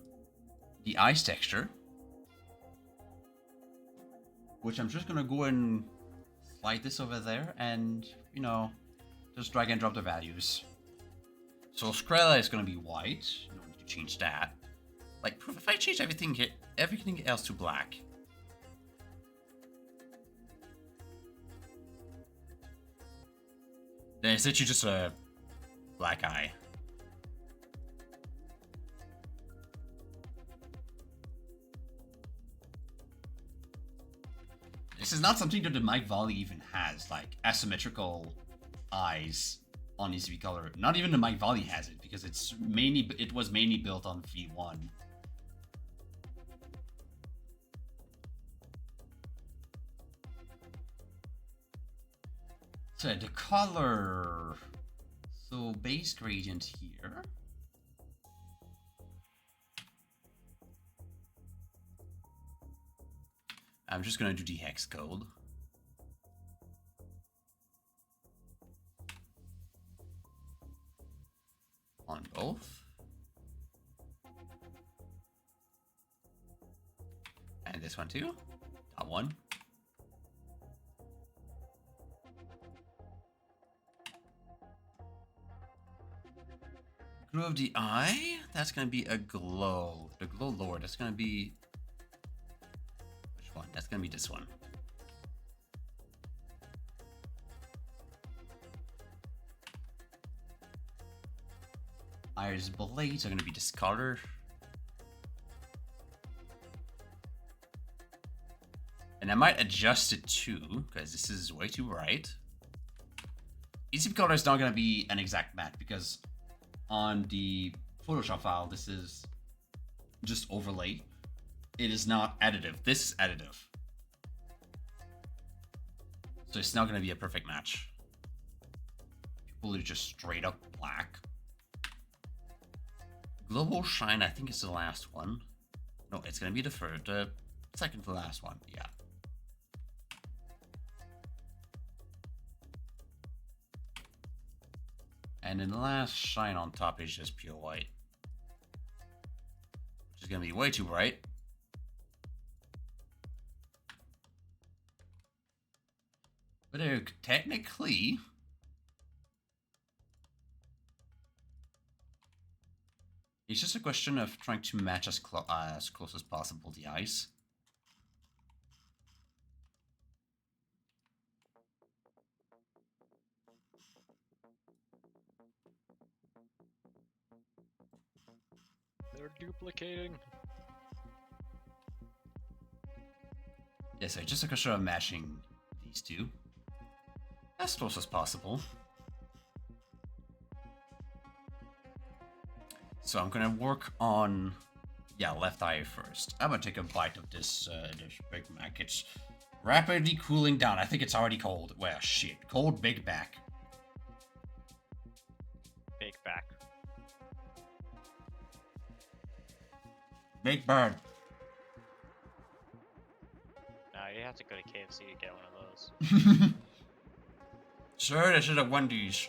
the eyes texture, which I'm just going to go and slide this over there and, you know, just drag and drop the values. So Skrella is going to be white. You don't need to change that. Like, if I change everything else to black. Then it's literally just a black eye. This is not something that the mic volley even has, like asymmetrical eyes on EZRecolor. Not even the mic volley has it, because it was mainly built on V1. So the color, so base gradient here. I'm just gonna do the hex code. On both. And this one too. That one. Glow of the eye, that's gonna be a glow. The glow lower, that's gonna be, which one? That's gonna be this one. Iris blades are gonna be this color. And I might adjust it too, because this is way too bright. EZRecolor is not gonna be an exact matte, because on the Photoshop file, this is just overlay. It is not additive. This is additive. So it's not going to be a perfect match. People are just straight up black. Global Shine, I think, is the last one. No, it's going to be the second to last one. Yeah. And then the last shine on top is just pure white. Which is going to be way too bright. But technically, it's just a question of trying to match as close as possible the eyes. They're duplicating. Yeah, so just a question of matching these two as close as possible. So I'm gonna work on, yeah, left eye first. I'm gonna take a bite of this Big Mac. It's rapidly cooling down. I think it's already cold. Well, shit, cold Big Mac. Big back. Big Bird. Nah, you have to go to KFC to get one of those. Sure, this is a Wendy's.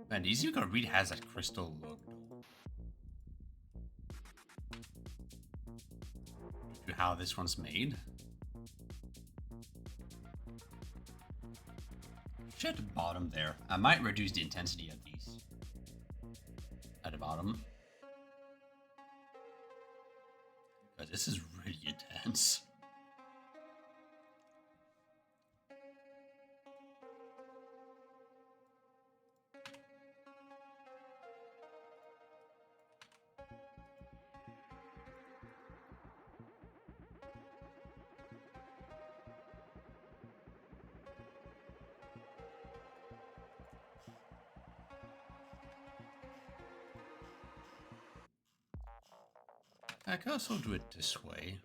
Man, the EZRecolor really has that crystal look. To how this one's made. At the bottom there. I might reduce the intensity of these. At the bottom. But this is really intense. I can also do it this way.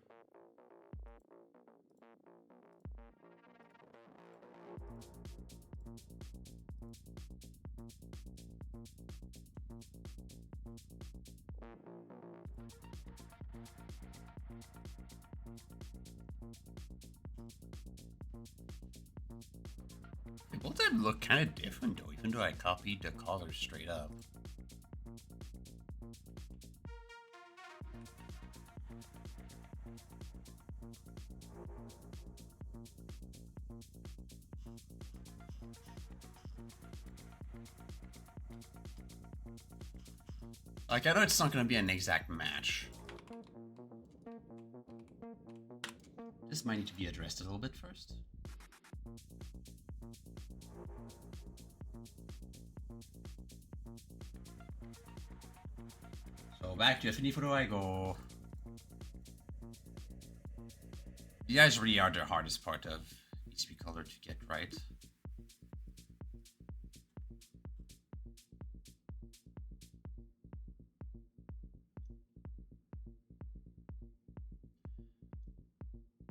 Both of them look kind of different though, even though I copied the colors straight up. Like, I know it's not going to be an exact match. This might need to be addressed a little bit first. So back to Affinity, where do I go? You guys really are the hardest part of EZRecolor to get right.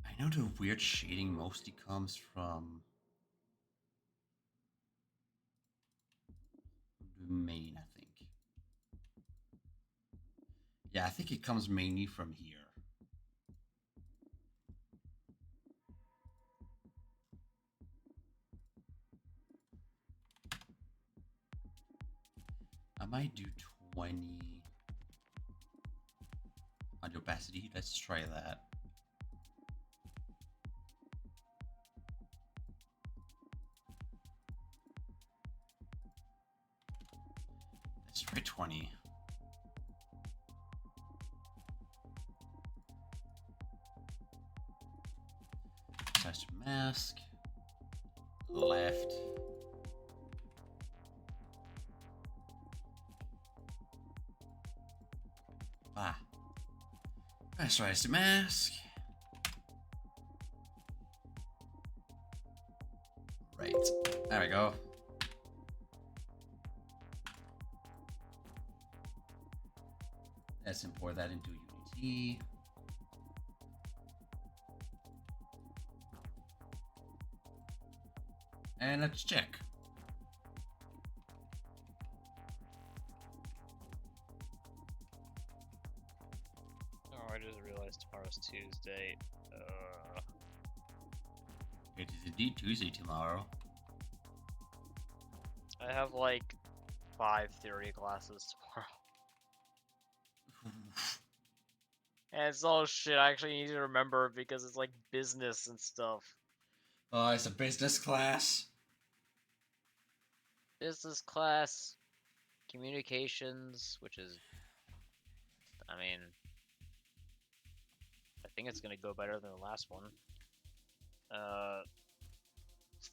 I know the weird shading mostly comes from the main, I think. Yeah, I think it comes mainly from here. I might do 20 on the opacity. Let's try that. Let's try 20. Touch mask. Left. Ah. Pressurize the mask. Right. There we go. Let's import that into Unity. And let's check. Oh, I just realized tomorrow's Tuesday. It is indeed Tuesday tomorrow. I have like 5 theory classes tomorrow. And it's all shit I actually need to remember because it's like business and stuff. Oh, it's a business class. Business class, communications, which is, I mean, I think it's gonna go better than the last one.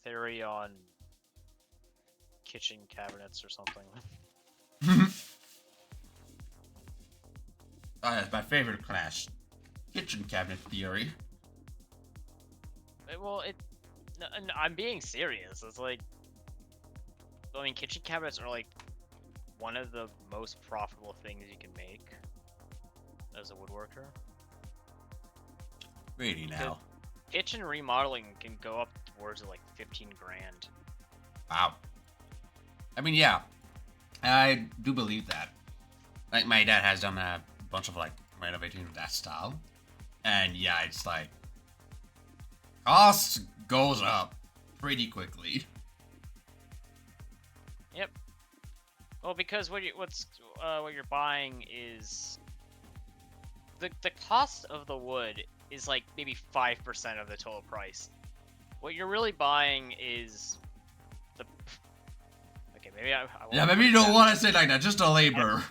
Theory on kitchen cabinets or something. Oh, that's my favorite class. Kitchen cabinet theory. Well, no, I'm being serious. It's like, I mean, kitchen cabinets are like one of the most profitable things you can make as a woodworker. Really now? Kitchen remodeling can go up towards like 15 grand. Wow. I mean, yeah, I do believe that. Like, my dad has done a bunch of like renovating of that style, and yeah, it's like cost goes up pretty quickly. Yep. Well, because what you're buying is the cost of the wood is like maybe 5% of the total price. What you're really buying is the. Okay, maybe I won't. Yeah, maybe you don't want to say like that. Just the labor.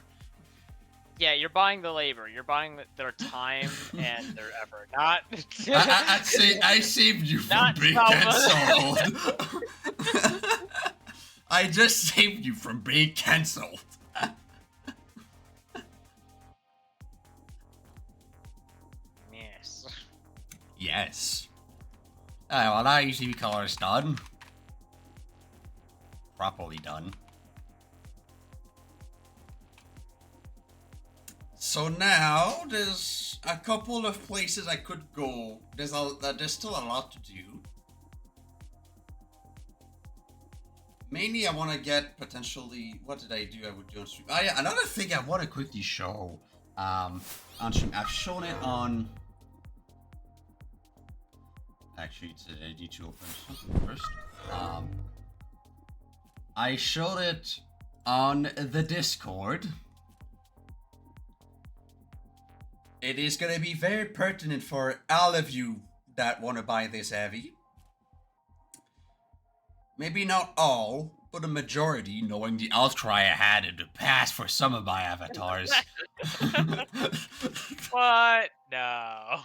Yeah, you're buying the labor. You're buying their time and their effort. Not. I'd say I saved you from being cancelled. I just saved you from being cancelled. Yes. Yes. Alright, well now EZRecolor is done. Properly done. So now there's a couple of places I could go. There's still a lot to do. Mainly I want to get potentially, what did I do? I would do on stream. Oh yeah, another thing I want to quickly show on stream. I've shown it on. Actually, I need to open something first. I showed it on the Discord. It is gonna be very pertinent for all of you that want to buy this Avi. Maybe not all, but a majority, knowing the outcry I had in the past for some of my avatars. What? No.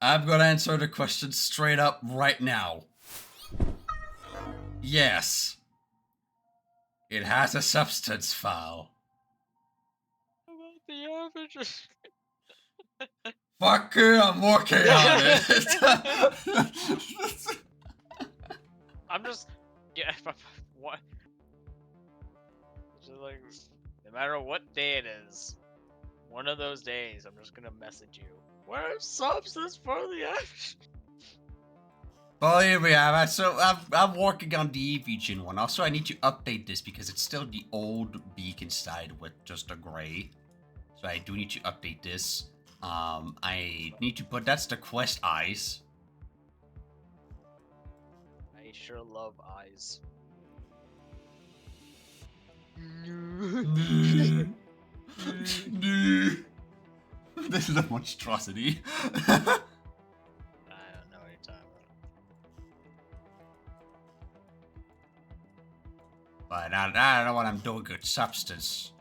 I'm gonna answer the question straight up right now. Yes. It has a substance file. About the average. Fuck it, I'm working on it. I'm just, yeah. What? Just like, no matter what day it is, one of those days, I'm just gonna message you. Where's substance for the average? Believe me, I'm working on the EVGen one. Also, I need to update this because it's still the old beacon side with just a gray. So I do need to update this. I need to put, that's the quest eyes. I sure love eyes. This is a monstrosity. I don't know what you're talking about. But I don't know what I'm doing with substance.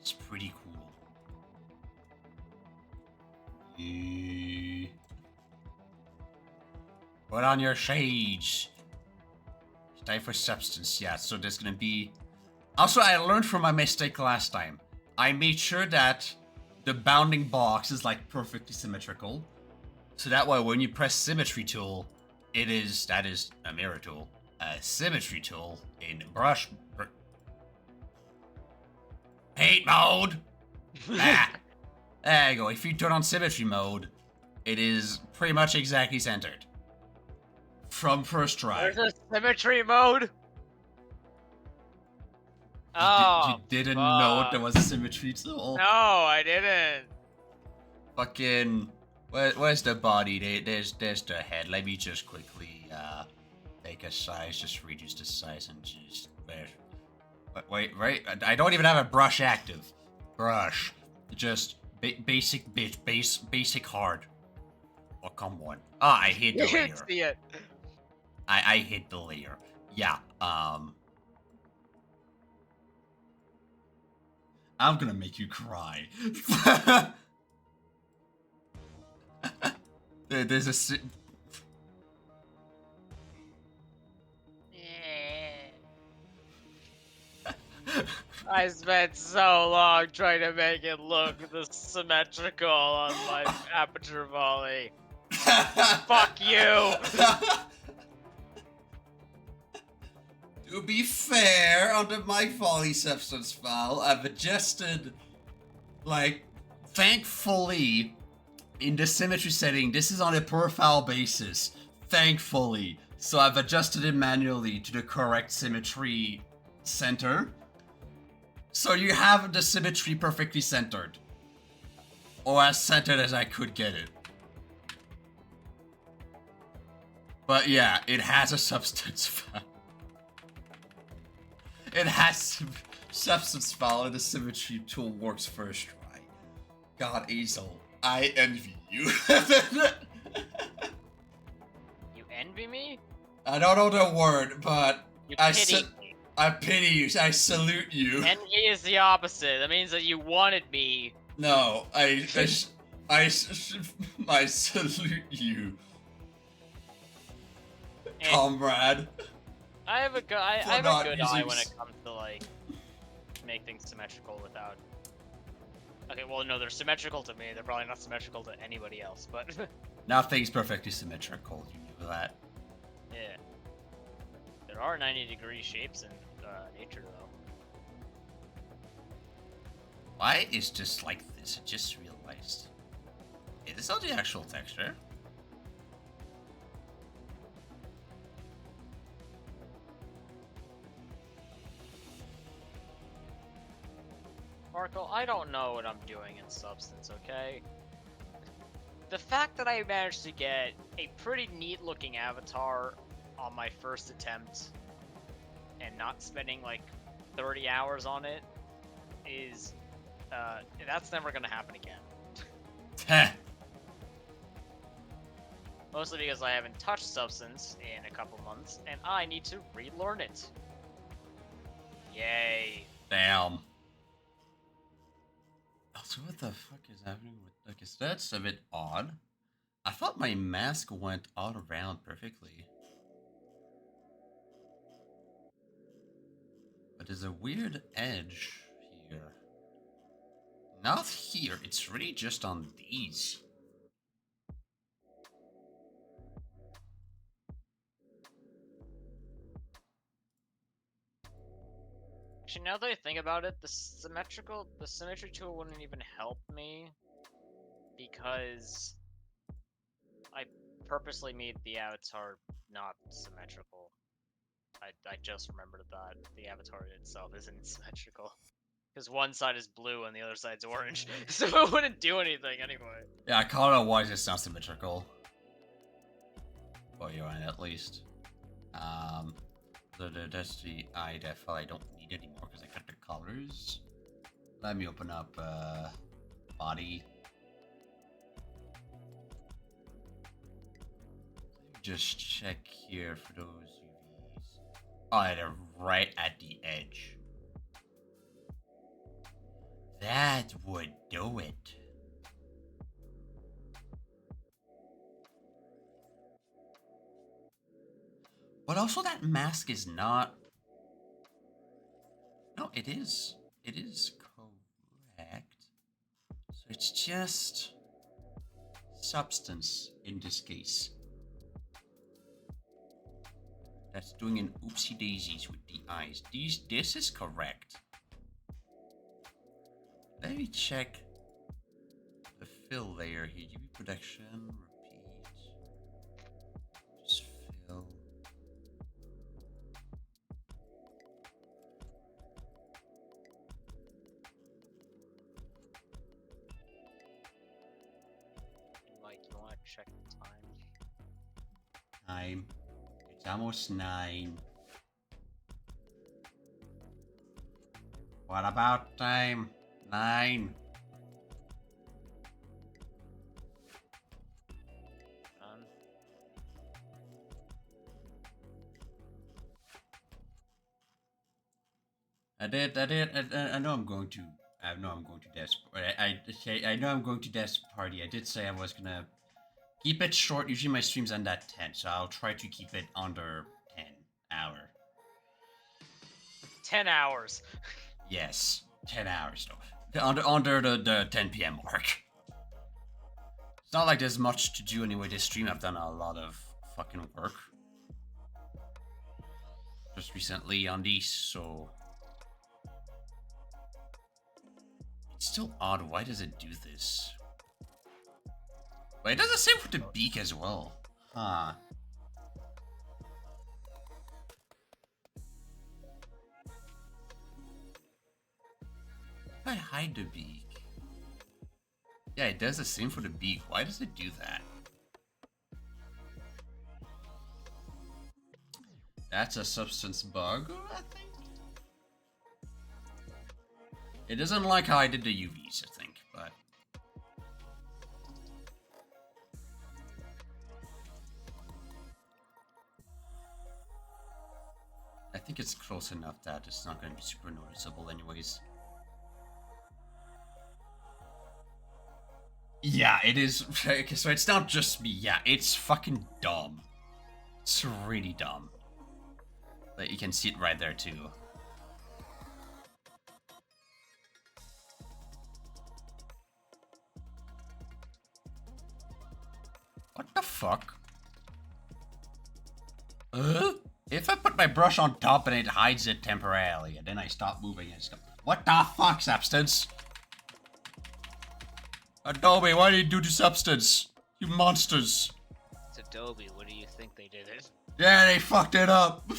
It's pretty cool. Put on your shades. It's time for substance, yeah. So there's gonna be... Also, I learned from my mistake last time. I made sure that the bounding box is like perfectly symmetrical. So that way when you press symmetry tool, that is a mirror tool. A symmetry tool in brush... paint mode! There you go. If you turn on symmetry mode, it is pretty much exactly centered. From first try. There's a symmetry mode? Oh, You didn't know there was a symmetry tool? No, I didn't. Fucking... Where's the body? There's the head. Let me just quickly make a size. Just reduce the size and just... Wait. I don't even have a brush active. Brush. Just... basic bitch, basic hard. Oh, come on. Ah, I hit the You layer. can see it. I hit the layer. Yeah, I'm gonna make you cry. There's a... I spent so long trying to make it look symmetrical on my aperture volley. Fuck you! To be fair, under my volley substance file, I've adjusted, like, thankfully, in the symmetry setting, this is on a per file basis, thankfully. So I've adjusted it manually to the correct symmetry center. So you have the symmetry perfectly centered. Or as centered as I could get it. But yeah, it has a substance file. It has substance file and the symmetry tool works first try. God, Azel, I envy you. You envy me? I don't know the word, but You I pity me. I pity you. I salute you. Envy is the opposite. That means that you wanted me. No, I salute you, And comrade. I have a good, I For have a not good using eye when it comes to like make things symmetrical without. Okay, well no, they're symmetrical to me. They're probably not symmetrical to anybody else, but Nothing's perfectly symmetrical. You knew that. yeah. There are 90-degree shapes in nature, though. Why is this like this? I just realized. Is this not the actual texture? Marco, I don't know what I'm doing in Substance, okay? The fact that I managed to get a pretty neat-looking avatar on my first attempt and not spending like 30 hours on it is that's never gonna happen again. Heh. Mostly because I haven't touched Substance in a couple months, and I need to relearn it. Yay. Damn. So what the fuck is happening with... Okay, so that's a bit odd. I thought my mask went all around perfectly. But there's a weird edge here. Not here, it's really just on these. Actually, now that I think about it, the symmetry tool wouldn't even help me because I purposely made the avatar not symmetrical. I just remembered that the avatar itself isn't symmetrical. Because one side is blue and the other side's orange, so it wouldn't do anything anyway. Yeah, I call it why it's not symmetrical. For you, at least. That's the IDEF file I don't need anymore because I cut the colors. Let me open up body. Just check here for those UVs. Oh, they're right at the edge. That would do it. But also that mask is not... No, it is. It is correct. So it's just... Substance in this case. That's doing an oopsie daisies with the eyes. This is correct. Let me check the fill layer here. UV production, repeat. Just fill. Mike, you want to check the time? Time. It's almost 9. What about time? 9. I know I'm going to. I know I'm going to desk. I know I'm going to desk party. I did say I was gonna keep it short. Usually my streams end at 10, so I'll try to keep it under 10 hour. 10 hours. Yes, 10 hours though. Under the 10 p.m. mark. It's not like there's much to do anyway. This stream I've done a lot of fucking work just recently on these, so. It's still odd. Why does it do this? But it does the same with the beak as well. Huh. If I hide the beak. Yeah, it does the same for the beak. Why does it do that? That's a substance bug, I think. It doesn't like how I did the UVs, I think, but... I think it's close enough that it's not going to be super noticeable anyways. Yeah, it is. Okay, so it's not just me. Yeah, it's fucking dumb. It's really dumb. But you can see it right there too. What the fuck? If I put my brush on top and it hides it temporarily, and then I stop moving and stuff. What the fuck, Substance? Adobe, why did you do to Substance? You monsters. It's Adobe, what do you think they did it? Yeah, they fucked it up.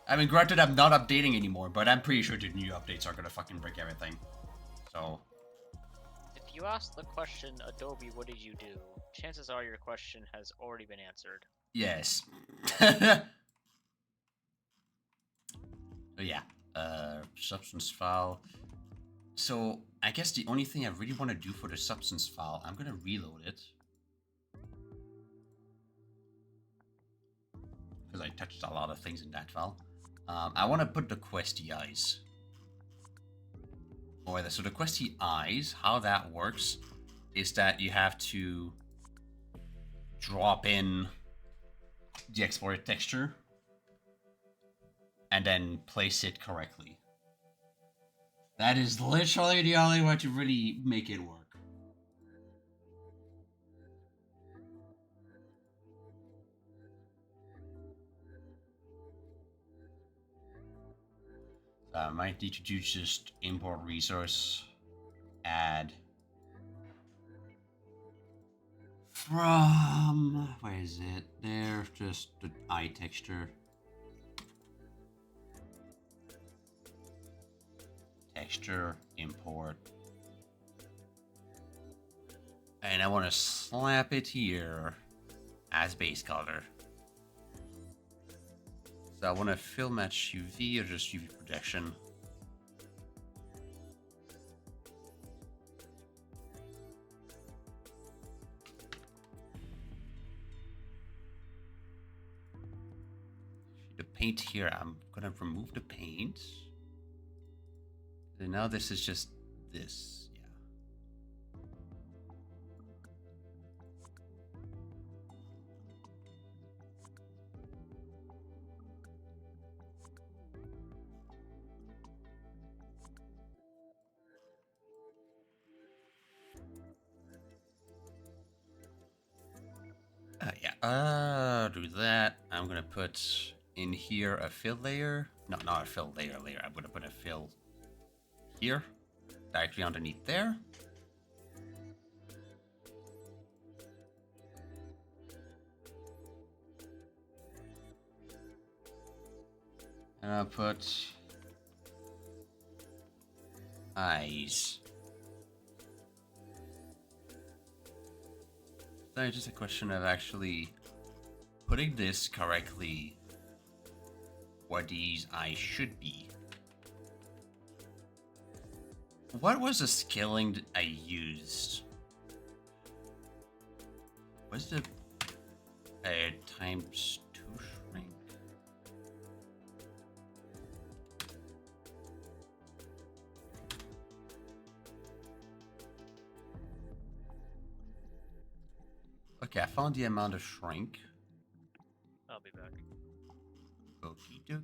I mean, granted, I'm not updating anymore, but I'm pretty sure the new updates are gonna fucking break everything. So. If you ask the question, Adobe, what did you do? Chances are your question has already been answered. Yes. substance file. So I guess the only thing I really want to do for the substance file, I'm gonna reload it. Because I touched a lot of things in that file. I want to put the questy eyes. So the questy eyes, how that works is that you have to drop in the exported texture and then place it correctly. That is literally the only way to really make it work. So I might need to do just import resource, add from, where is it? There, just the eye texture. Texture, import. And I want to slap it here as base color. So I want to fill match UV or just UV projection. The paint here, I'm gonna remove the paint. And now this is just this, yeah. Do that. I'm gonna put in here a fill layer. No, not a fill layer. I'm gonna put a fill here, directly underneath there. And I'll put eyes. So it's just a question of actually putting this correctly where these eyes should be. What was the scaling that I used? Was the times 2 shrink? Okay, I found the amount of shrink. I'll be back. Okie dokie.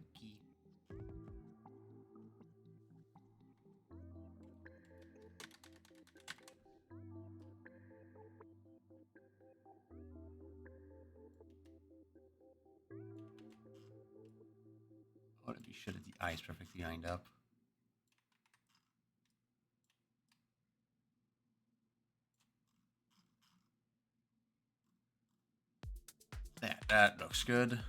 Oh, to be sure that the eye is perfectly lined up. There, that looks good.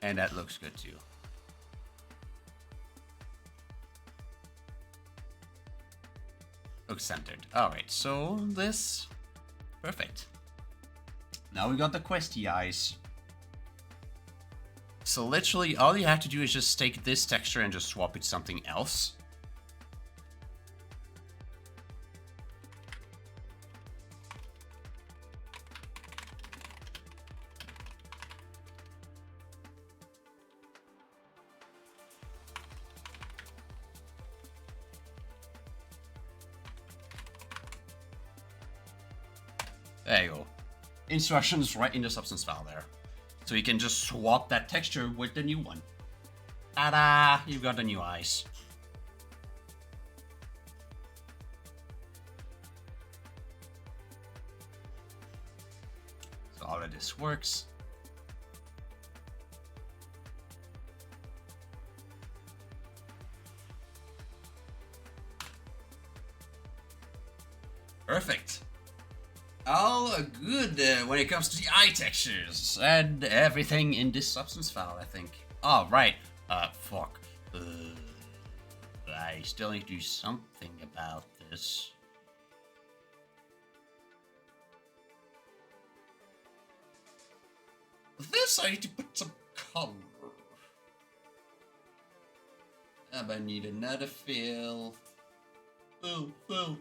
And that looks good too. Looks centered. Alright, so this... Perfect. Now we got the questy eyes. So literally all you have to do is just take this texture and just swap it to something else. There you go. Instructions right in the substance file there. So you can just swap that texture with the new one. Ta-da! You've got the new eyes. So all of this works. Perfect. All good when it comes to the eye textures and everything in this substance file, I think. Oh, right. Fuck. I still need to do something about the this. This I need to put some color. I need another fill. Fill.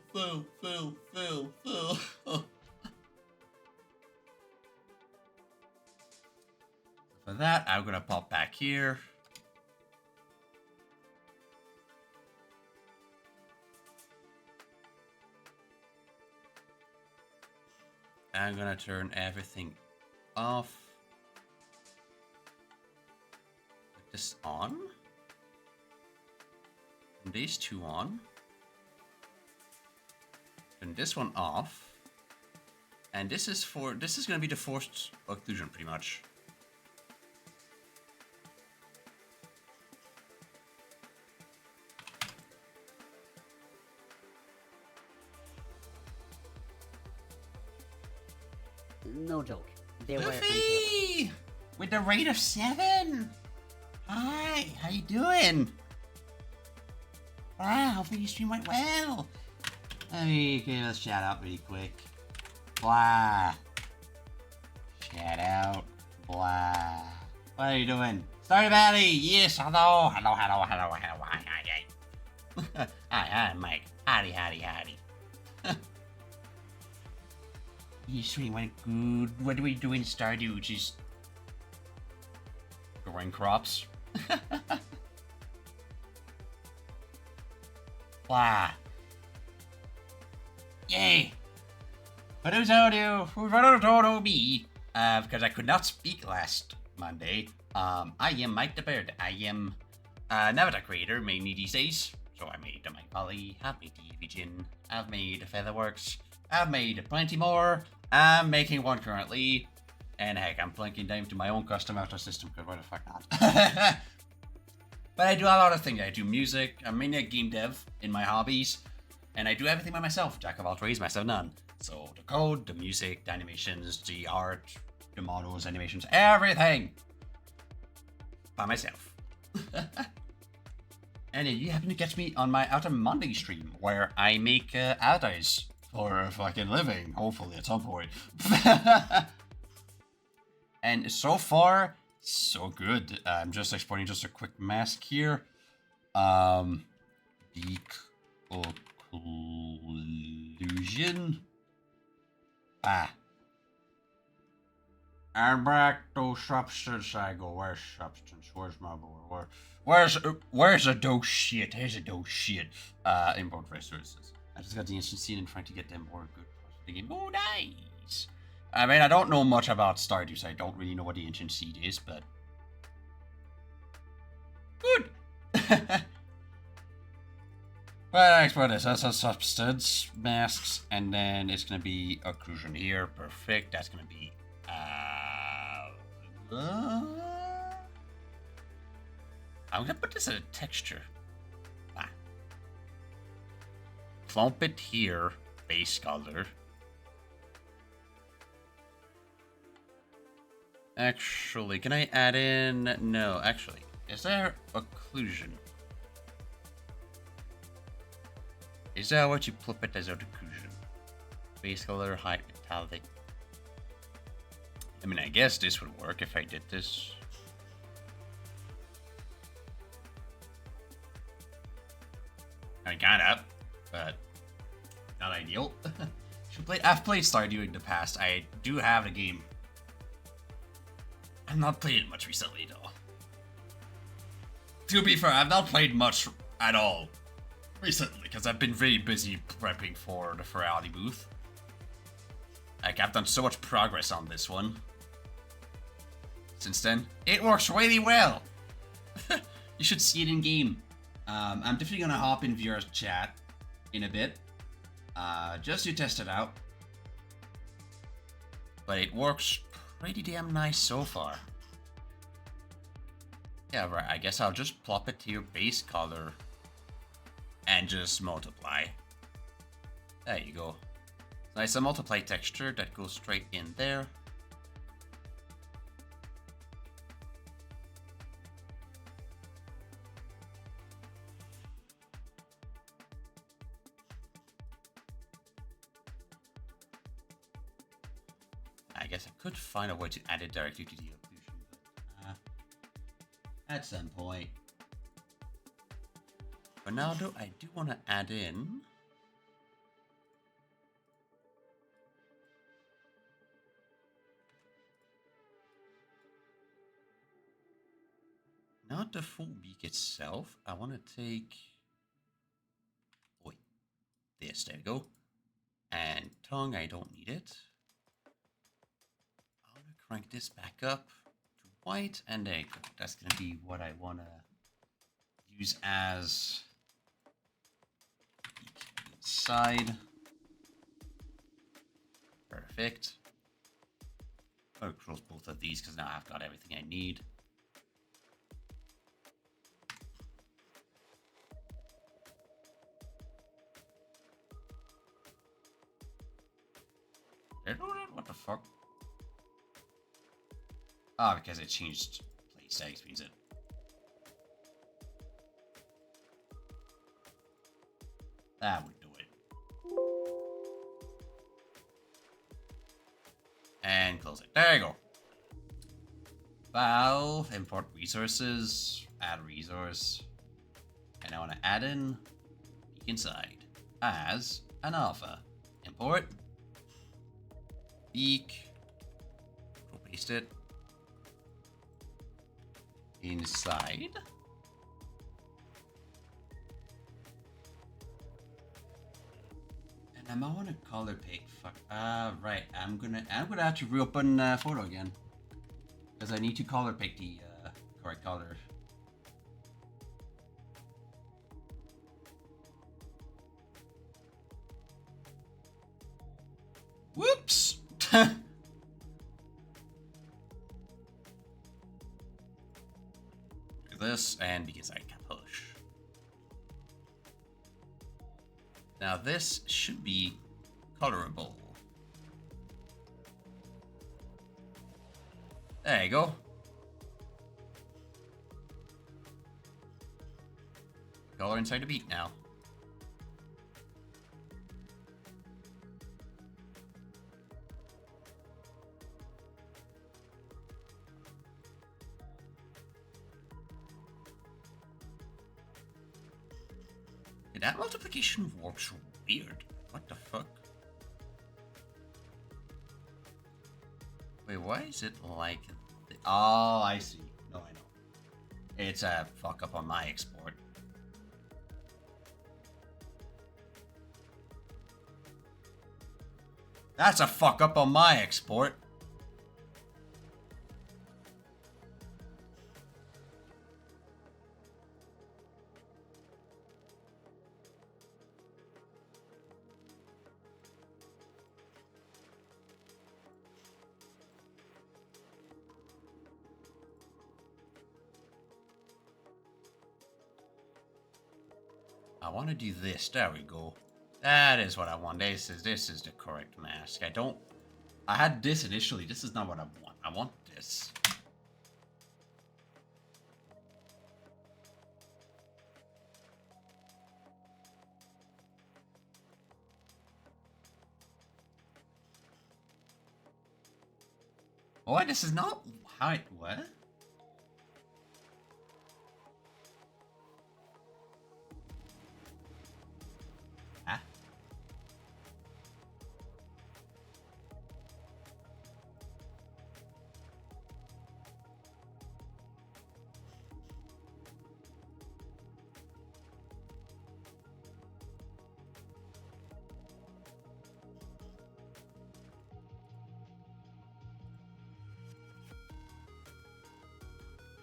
For that, I'm gonna pop back here. I'm gonna turn everything off. Put this on. And these two on. Turn this one off. And this is gonna be the forced occlusion pretty much. No joke. They were Luffy! With the rate of 7! Hi, how you doing? Wow, hopefully your stream went well. Let me give a shout out really quick. Blah. Shout out. Blah. What are you doing? Starry Valley! Yes, hello. Hi. Hi, I'm Mike. Howdy. Your stream went good. What are we doing, Stardew? Just growing crops. Blah. Yay! But who's told you? Who's told me? Because I could not speak last Monday. I am Mike the Bird. I am an avatar creator, mainly these days. So I made the Mike Polly, I've made the Vision, I've made Featherworks, I've made plenty more. I'm making one currently. And heck, I'm plunking down to my own custom avatar system, because why the fuck not? But I do a lot of things. I do music. I'm mainly a game dev in my hobbies. And I do everything by myself. Jack of all trades, master of none. So the code, the music, the animations, the art, the models, animations, everything. By myself. And you happen to catch me on my Outer Monday stream, where I make avatars for a fucking living, hopefully at some point. And so far, so good. I'm just exporting just a quick mask here. Deep occlusion. I'm back to substance. I go, where's substance? Where's my boy? Where's a dose shit? Here's a dose shit. Import resources. I just got the instant scene and trying to get them more good parts of the game. Oh, nice. I mean, I don't know much about Stardew, so I don't really know what the ancient seed is, but good. Well, I export this. That's a substance, masks, and then it's gonna be occlusion here. Perfect. That's gonna be I'm gonna put this as a texture. Clump it here. Base color. Actually, can I add in? No, actually. Is there occlusion? Is that what you flip it as occlusion? Base color, height, metallic. I mean, I guess this would work if I did this. I mean, kind of, but not ideal. I've played Stardew in the past. I do have the game. I've not played it much recently, though. To be fair, I've not played much at all recently, because I've been very busy prepping for the Ferrari booth. Like, I've done so much progress on this one. Since then, it works really well. You should see it in game. I'm definitely gonna hop in viewers chat in a bit, just to test it out. But it works pretty damn nice so far. Yeah, right. I guess I'll just plop it to your base color and just multiply. There you go. Nice, a multiply texture that goes straight in there. I guess I could find a way to add it directly to the illusion, but at some point. For now, though, I do want to add in not the full beak itself. I want to take this. There we go. And tongue, I don't need it. I want to crank this back up to white, and there you go. That's going to be what I want to use as inside. Perfect. I'll close both of these because now I've got everything I need. What the fuck? Ah, because it changed place. That explains it. That would do it. And close it. There you go. Valve, import resources, add resource. And I want to add in peek inside as an alpha. Import. Beak. Go paste it. Inside. And I might want to color pick. Fuck. Right. I'm gonna have to reopen photo again because I need to color pick the correct color. Whoops. Do this, and because I can push. Now this should be colorable. There you go. Color inside the beak now. That multiplication works weird. What the fuck? Wait, why is it like... Oh, I see. No, I know. It's a fuck up on my export. That's a fuck up on my export. I want to do this. There we go. That is what I want. This is the correct mask. I had this initially. This is not what I want. I want this. What? This is not how it... What?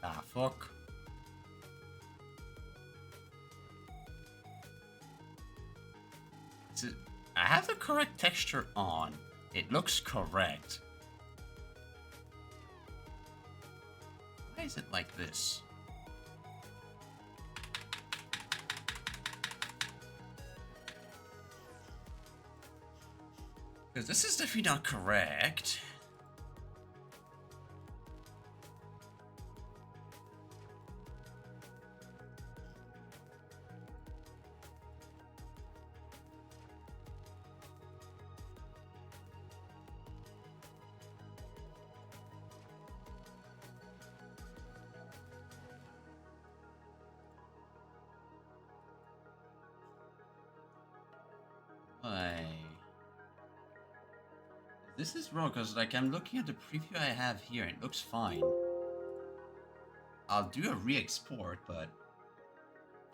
Ah, fuck. I have the correct texture on. It looks correct. Why is it like this? Because this is definitely not correct. This is wrong, because like I'm looking at the preview I have here, and it looks fine. I'll do a re-export, but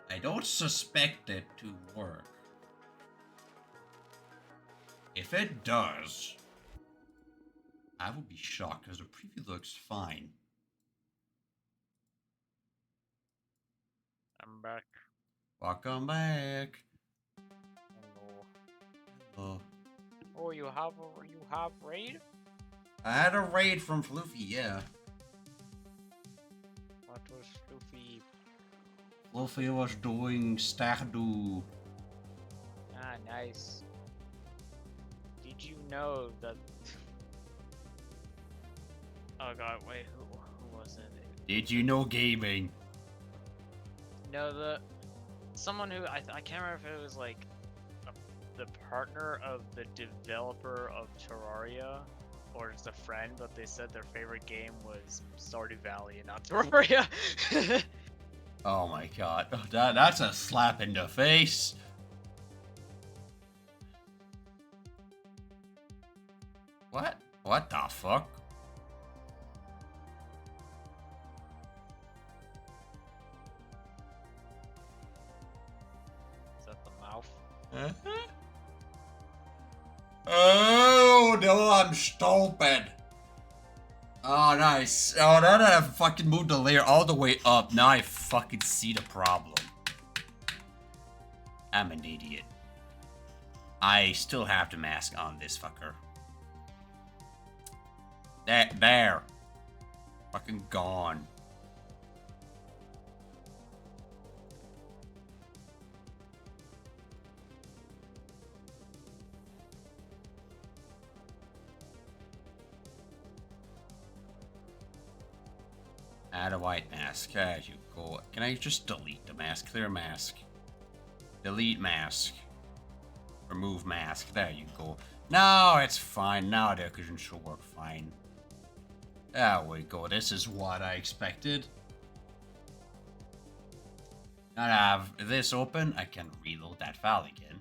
I don't suspect it to work. If it does, I will be shocked, because the preview looks fine. I'm back. Welcome back. Hello. Oh. Oh, you have raid? I had a raid from Floofy, yeah. What was Luffy? Floofy was doing Stardew. Ah, nice. Did you know that? Oh god, wait, who was it? Did you know gaming? No, someone who I can't remember if it was like the partner of the developer of Terraria, or just a friend, but they said their favorite game was Stardew Valley and not Terraria. Oh my god, that's a slap in the face. What? What the fuck? Is that the mouth? Uh-huh. Oh no, I'm stupid. Oh nice. Oh, now that I've fucking moved the layer all the way up, now I fucking see the problem. I'm an idiot. I still have the mask on this fucker. There. Fucking gone. Add a white mask. As you go. Can I just delete the mask? Clear mask. Delete mask. Remove mask. There you go. No, it's fine. Now the occasion should work fine. There we go. This is what I expected. Now that I have this open, I can reload that file again.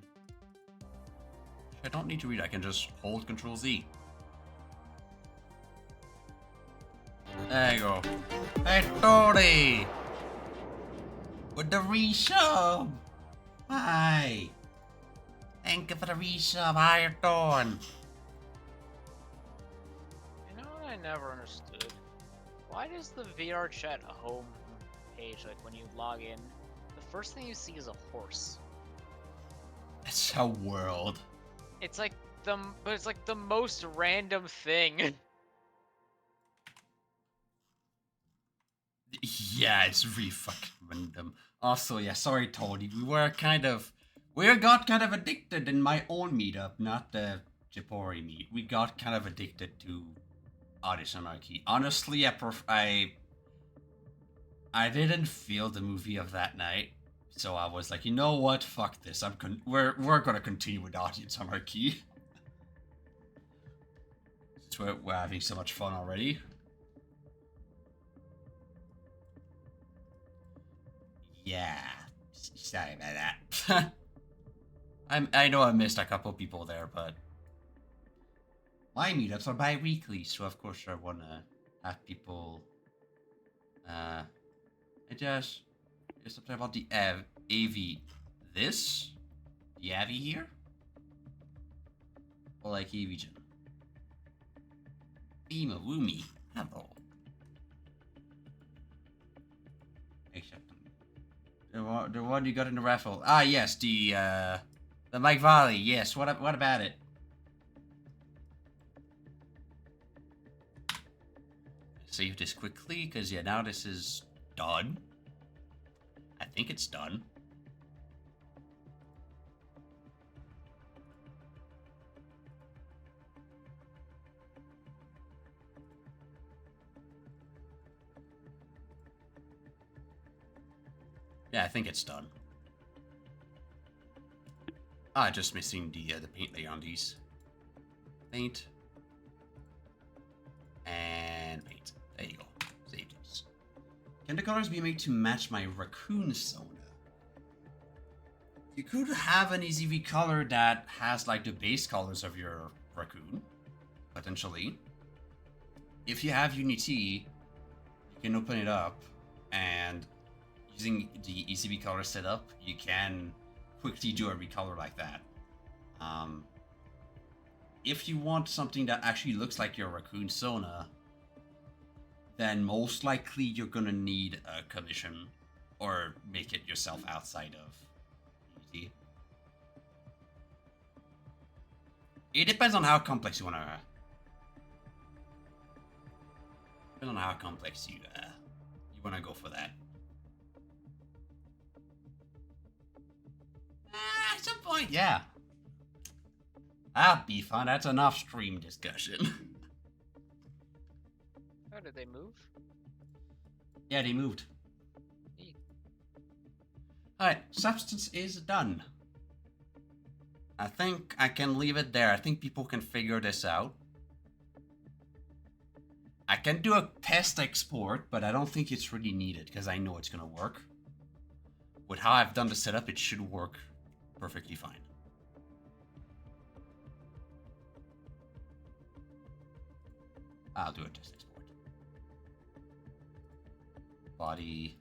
I don't need to read. I can just hold Control Z. There you go. Hey, Tori! With the resub! Hi! Thank you for the resub. How you doing? You know what I never understood? Why does the VR chat home page, like when you log in, the first thing you see is a horse? It's a world. It's like but it's like the most random thing. Yeah, it's really fucking random. Also, yeah, sorry, Tony. We got kind of addicted in my own meetup, not the Japori meet. We got kind of addicted to Odyssey Anarchy. Honestly, I didn't feel the movie of that night, so I was like, you know what? Fuck this. We're gonna continue with Audience Anarchy. We're having so much fun already. Yeah, sorry about that. I know I missed a couple people there, but my meetups are bi-weekly, so of course I wanna have people. Just something about the AV. The AV here, or like AVGen. Beema Woomy, hello. Except the one you got in the raffle. Ah, yes, the Mike Valley. Yes. What about it? Save this quickly, because yeah, now this is done. I think it's done. Yeah, I think it's done. Ah, just missing the paint layer on these. Paint. And paint. There you go. Save these. Can the colors be made to match my raccoon Sona? You could have an EZRecolor that has like the base colors of your raccoon, potentially. If you have Unity, you can open it up, and using the EZRecolor setup, you can quickly do a recolor like that. If you want something that actually looks like your raccoon Sona, then most likely you're gonna need a commission or make it yourself outside of Unity. It depends on how complex you wanna. Depends on how complex you wanna go for that. At some point, yeah. That'll be fun. That's an off-stream discussion. Oh, did they move? Yeah, they moved. Neat. Alright, substance is done. I think I can leave it there. I think people can figure this out. I can do a test export, but I don't think it's really needed because I know it's gonna work. With how I've done the setup, it should work perfectly fine. I'll do a test export. Body,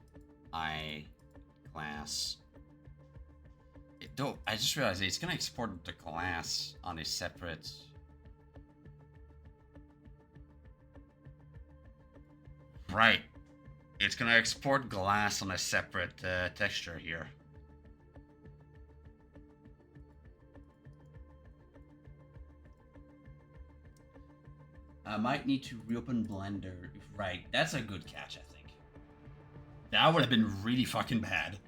eye, class. I just realized it's gonna export the class on a separate. Right. It's gonna export glass on a separate texture here. I might need to reopen Blender. Right, that's a good catch, I think. That would have been really fucking bad.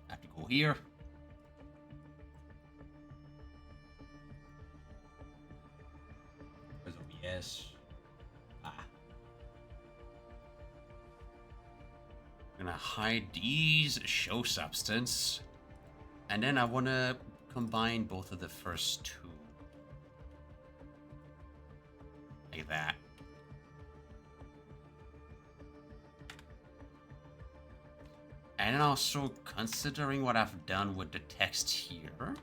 I have to go here. There's OBS. I'm gonna hide these, show substance, and then I want to combine both of the first two. Like that. And then also, considering what I've done with the text here,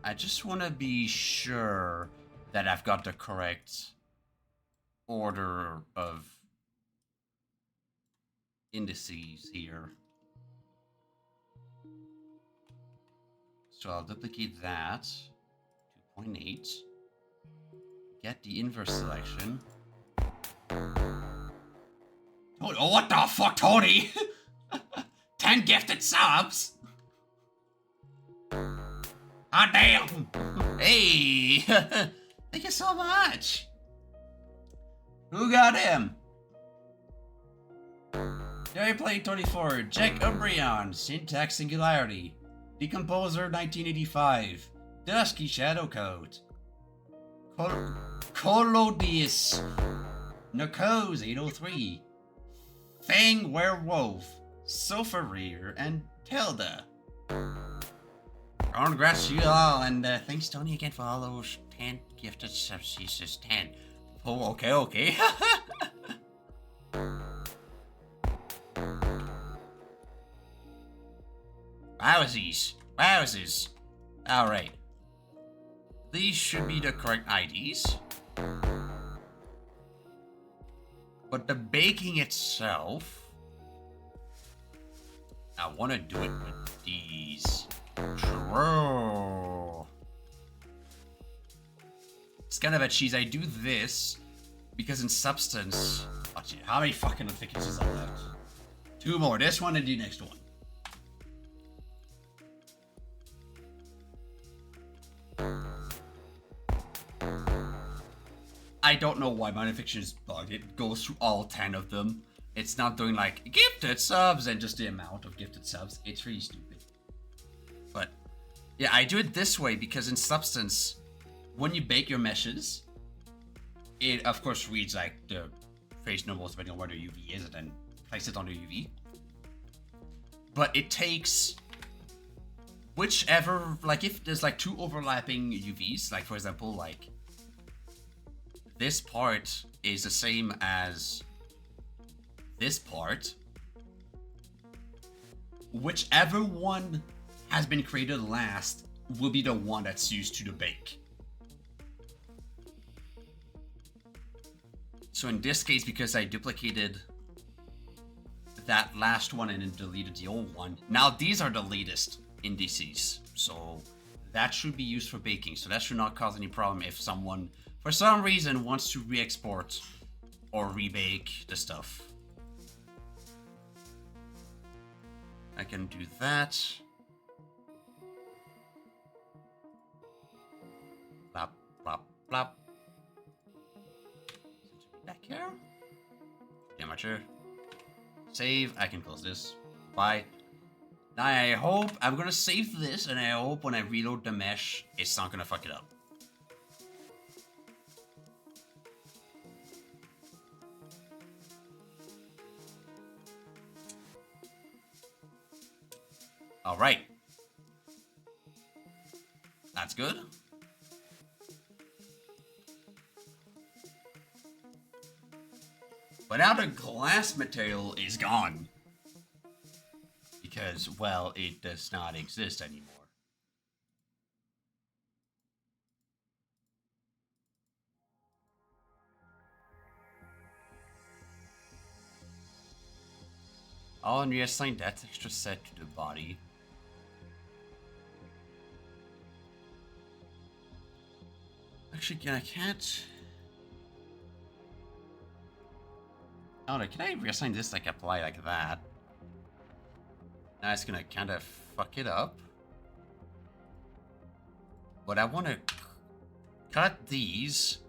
I just want to be sure that I've got the correct order of indices here. So I'll duplicate that, 2.8, get the inverse selection. Oh, what the fuck, Tony? 10 gifted subs? Ah, damn! Hey! Thank you so much! Who got him? Jerry Play 24, Jack Umbreon, Syntax Singularity, Decomposer 1985, Dusky Shadowcoat, Colodius, Narcos 803, Fang Werewolf, Sofarir, and Tilda. Congrats to you all, and thanks Tony again for all those 10 gifted subs. He says 10. Oh, okay. Wowsies. Alright. These should be the correct IDs. But the baking itself, I want to do it with these. True. It's kind of a cheese. I do this because in substance... Oh, gee, how many fucking thicknesses are left? 2 more. This one and the next one. I don't know why my fiction is bugged. It goes through all 10 of them. It's not doing like gifted subs and just the amount of gifted subs. It's really stupid. But yeah, I do it this way because in Substance, when you bake your meshes, it of course reads like the phase numbers depending on where the UV is and then place it on the UV. But it takes whichever, like if there's like 2 overlapping UVs, like for example, like this part is the same as this part, whichever one has been created last will be the one that's used to the bake. So in this case, because I duplicated that last one and then deleted the old one, now these are the latest indices. So that should be used for baking. So that should not cause any problem if someone, for some reason, wants to re-export or rebake the stuff. I can do that. Plop, plop, plop. Back here. Amateur. Save. I can close this. Bye. Now I hope I'm gonna save this, and I hope when I reload the mesh, it's not gonna fuck it up. All right. That's good. But now the glass material is gone. Because, well, it does not exist anymore. Oh, and reassign that extra set to the body. Actually, I can't... Oh no, can I reassign this, like, apply like that? Now it's gonna kind of fuck it up. But I want to cut these.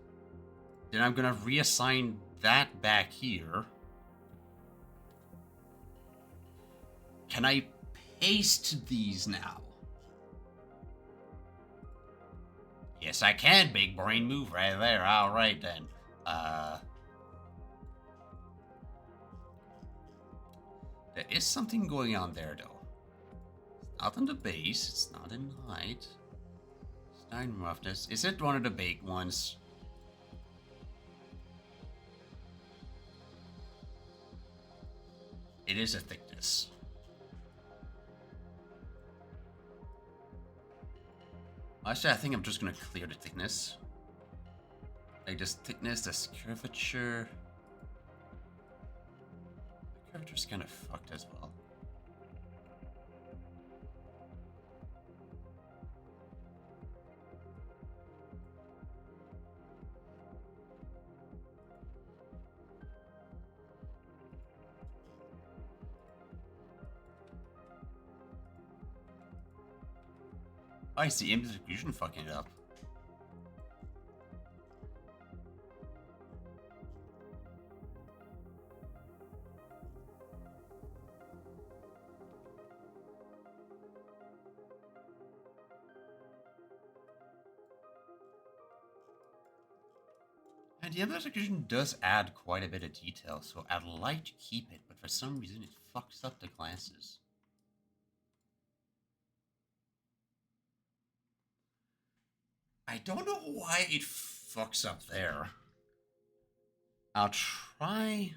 Then I'm gonna reassign that back here. Can I paste these now? Yes, I can. Big brain move right there. All right then. There is something going on there, though. It's not in the base. It's not in height. It's not in roughness. Is it one of the baked ones? It is a thickness. Actually, I think I'm just gonna clear the thickness. Like this thickness, this curvature. The curvature's kind of fucked as well. I see execution fucking it up. And the execution does add quite a bit of detail, so I'd like to keep it, but for some reason it fucks up the glasses. I don't know why it fucks up there. I'll try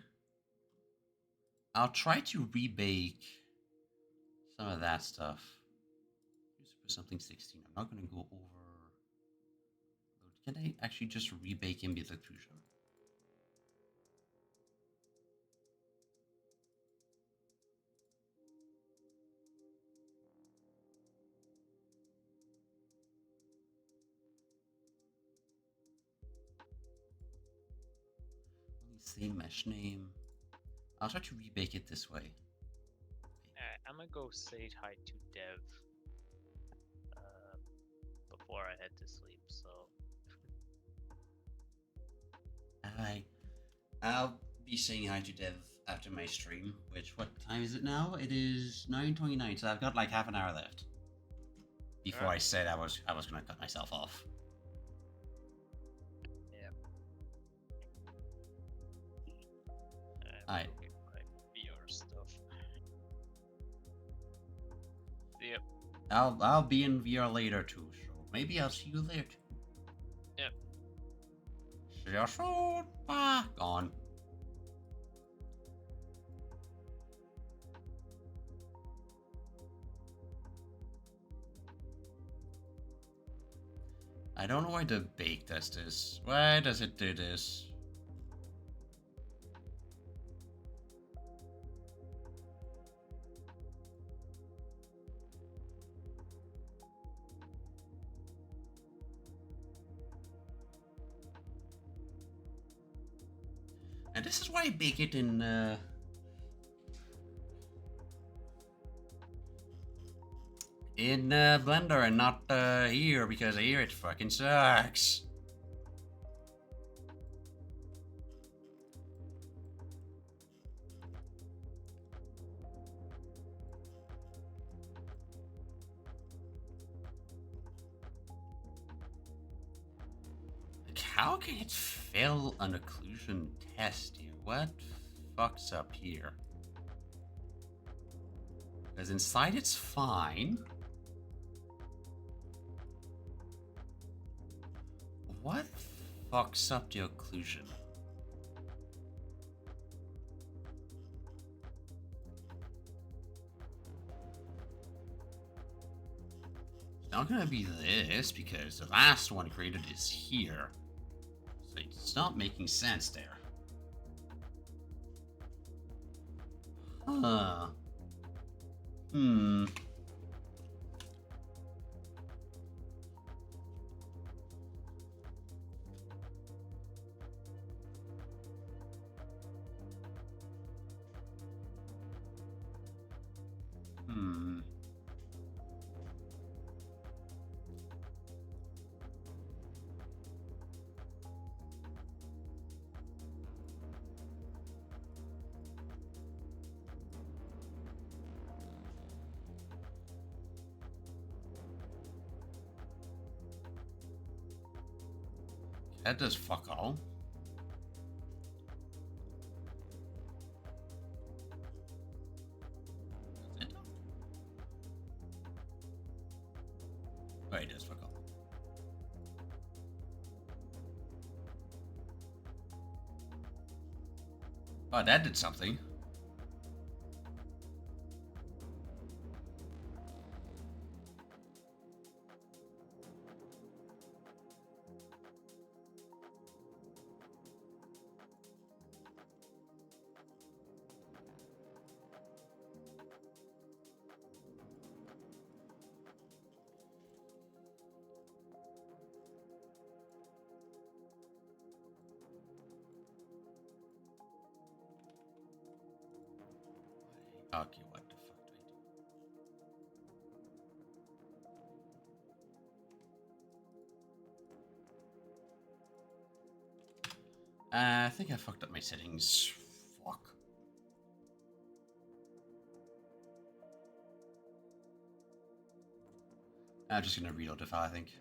to rebake some of that stuff. Just for something 16. I'm not gonna go over. Can I actually just rebake in with occlusion? Same mesh name. I'll try to rebake it this way. Alright, I'm gonna go say hi to Dev before I head to sleep, so... I'll be saying hi to Dev after my stream, which, what time is it now? It is 9:29, so I've got like half an hour left. Before I said I was gonna cut myself off. Yep. Alright. Get my VR stuff. Yep. I'll be in VR later too, so maybe I'll see you there too. Yep. See you soon. Bye. Gone. I don't know why the bake does this. Why does it do this? And this is why I bake it in Blender and not here, because here it fucking sucks. Like, how can it fail an occlusion test here? What fucks up here? Because inside it's fine. What fucks up the occlusion? It's not gonna be this, because the last one created is here. So it's not making sense there. Huh. Hmm. Hmm. That does fuck all. That's it. Oh, it does fuck all. Oh, that did something. Okay, what the fuck do I do? I think I fucked up my settings. Fuck. I'm just gonna reload the file, I think.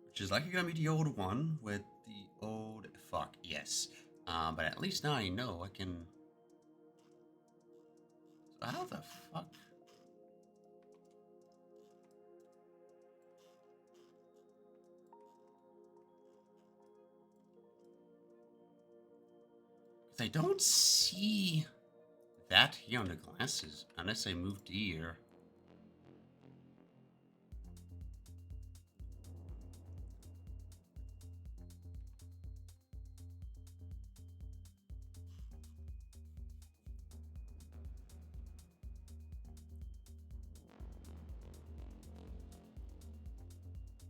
Which is likely gonna be the old one with the old fuck, yes. But at least now I know I can. So how the fuck? I don't see that here on the glasses unless I move the ear.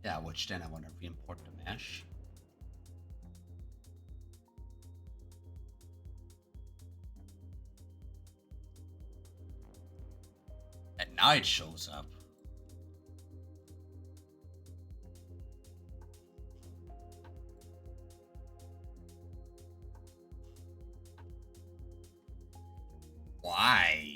Yeah, which then I want to re-import the mesh. And now it shows up. Why?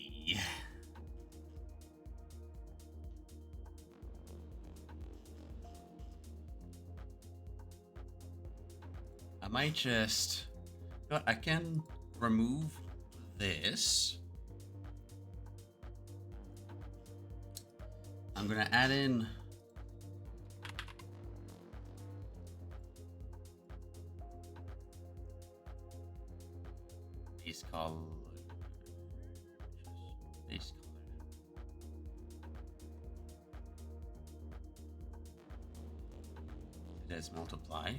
I might just... But I can remove this. I'm gonna add in... base color. Base color. There's multiply.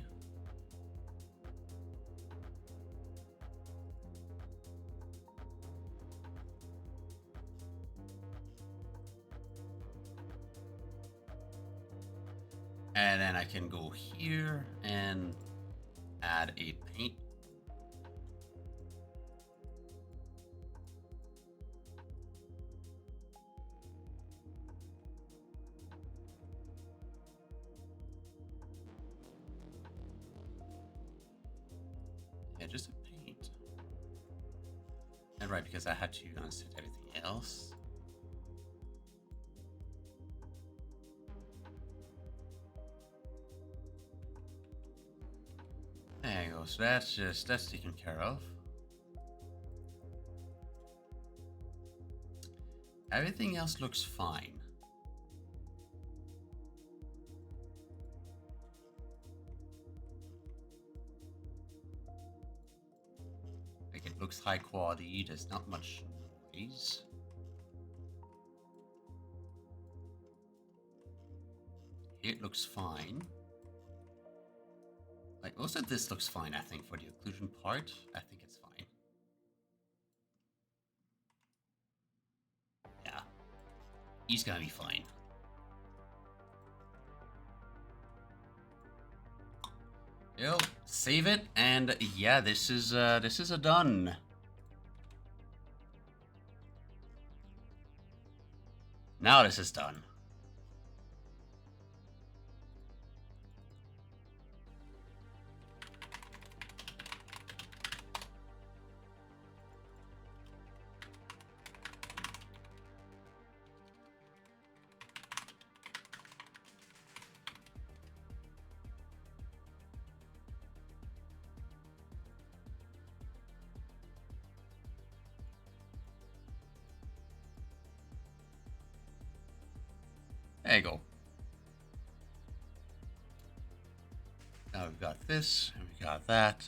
And then I can go here and add a paint. Yeah, just a paint. And right, because I had to set everything else. There you go. So that's taken care of. Everything else looks fine. Like it looks high quality. There's not much noise. It looks fine. Like most of this looks fine, I think, for the occlusion part. I think it's fine. Yeah. He's gonna be fine. Yo, save it, and yeah, this is a done. Now this is done. There you go. Now we've got this, and we got that.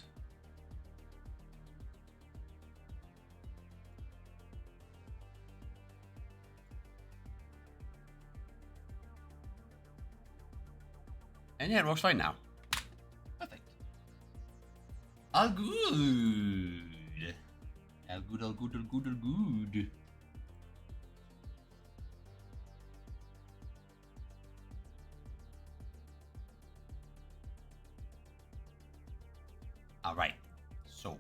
And yeah, it works fine now. Perfect. All good. All good, all good, all good, all good. Alright, so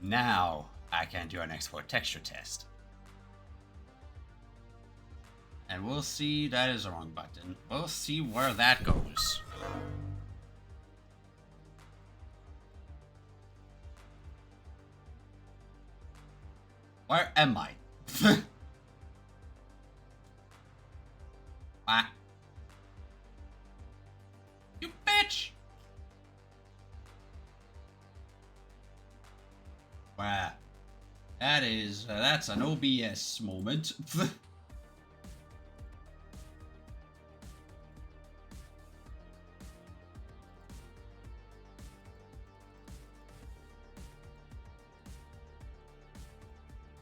now I can do an export texture test. And we'll see, that is the wrong button. We'll see where that goes. Where am I? Ah. You bitch! Wow. That is, that's an OBS moment. Oh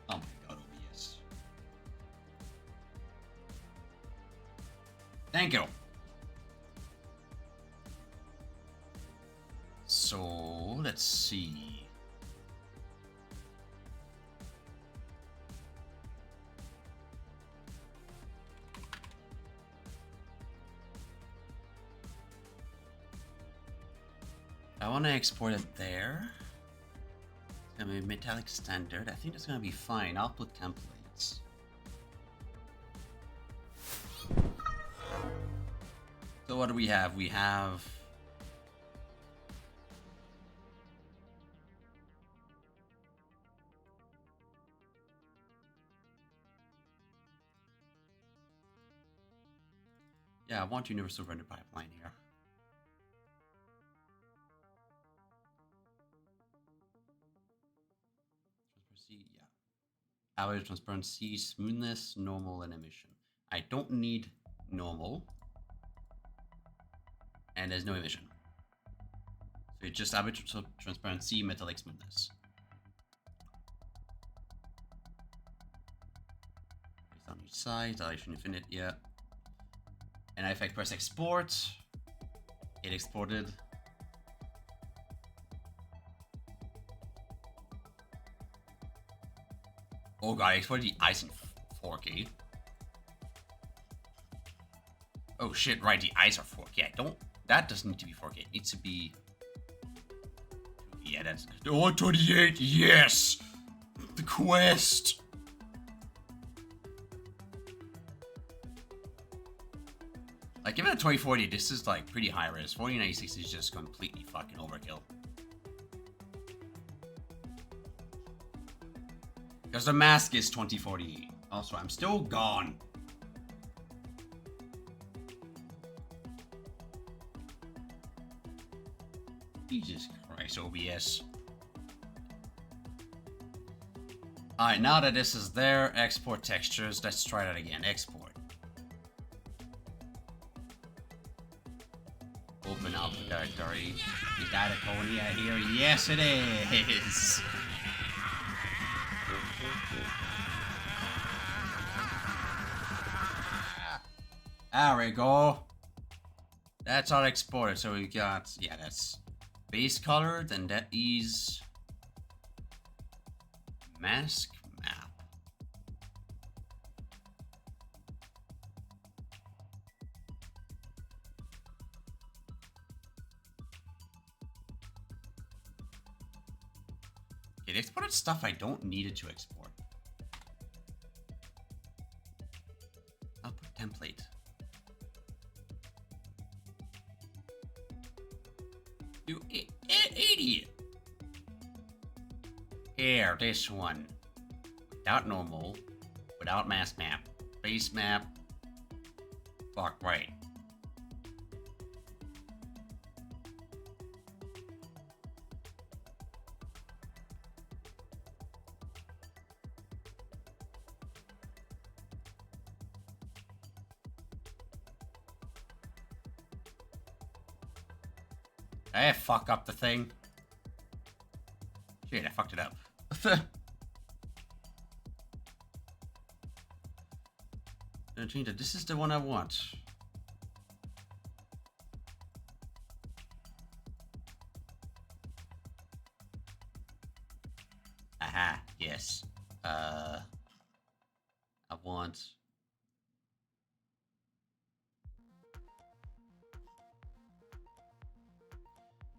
my god, OBS. Thank you. So, let's see. I want to export it there. It's gonna be metallic standard. I think that's gonna be fine. Output templates. So what do we have? We have I want universal render pipeline here. Transparency, yeah. Average transparency, smoothness, normal, and emission. I don't need normal. And there's no emission. So it's just average transparency, metallic smoothness. Based on each side, dilation infinite, yeah. And if I press export, it exported. Oh god, I exported the ice in 4K. Oh shit, right, the eyes are 4K. That doesn't need to be 4K. It needs to be... Yeah, that's... 128, yes! The quest! Like, even at 2040, this is like pretty high res. 4096 is just completely fucking overkill. Because the mask is 2048. Also, I'm still gone. Jesus Christ, OBS. Alright, now that this is there, export textures. Let's try that again. Export. Open up the directory. Is that a Coney out here? Yes, it is. There we go. That's all exported. So we got, yeah, that's base color. Then that is mask map. It exported stuff I don't need it to export. Output template. You idiot! Here, this one. Without normal, without mask map, base map. Fuck right. I fuck up the thing. Shit, I fucked it up. This is the one I want. Aha, yes. I want...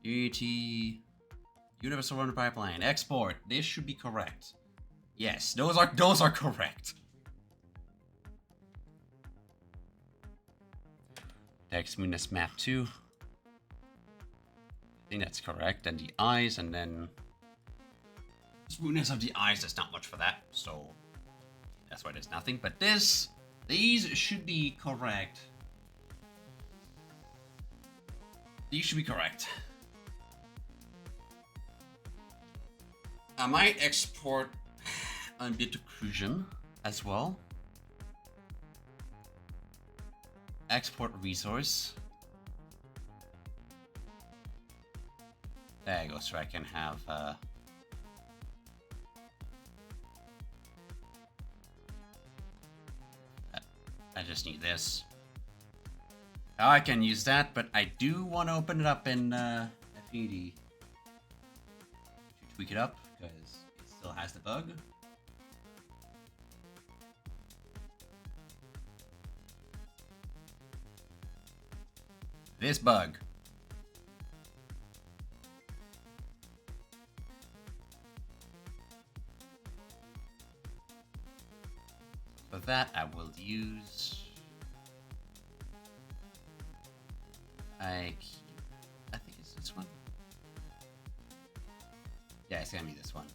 Unity... Universal Run Pipeline. Export. This should be correct. Yes, those are correct. Text smoothness map 2. I think that's correct. And the eyes, and then smoothness of the eyes. There's not much for that, so that's why there's nothing. But these should be correct. These should be correct. I might export a bit of occlusion as well. Export resource. There you go, so I can have I just need this. Now I can use that, but I do want to open it up in Affinity to tweak it up because it still has the bug. This bug. For that, I will use I think it's this one. Yeah, it's gonna be this one.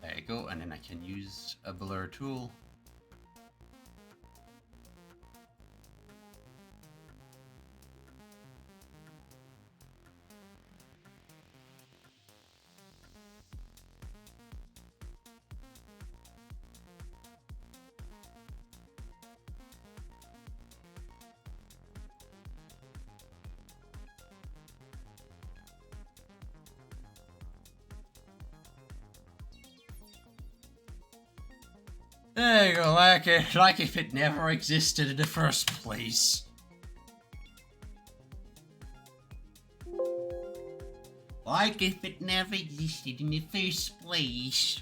There you go, and then I can use a blur tool. There you go, like if it never existed in the first place. Like if it never existed in the first place.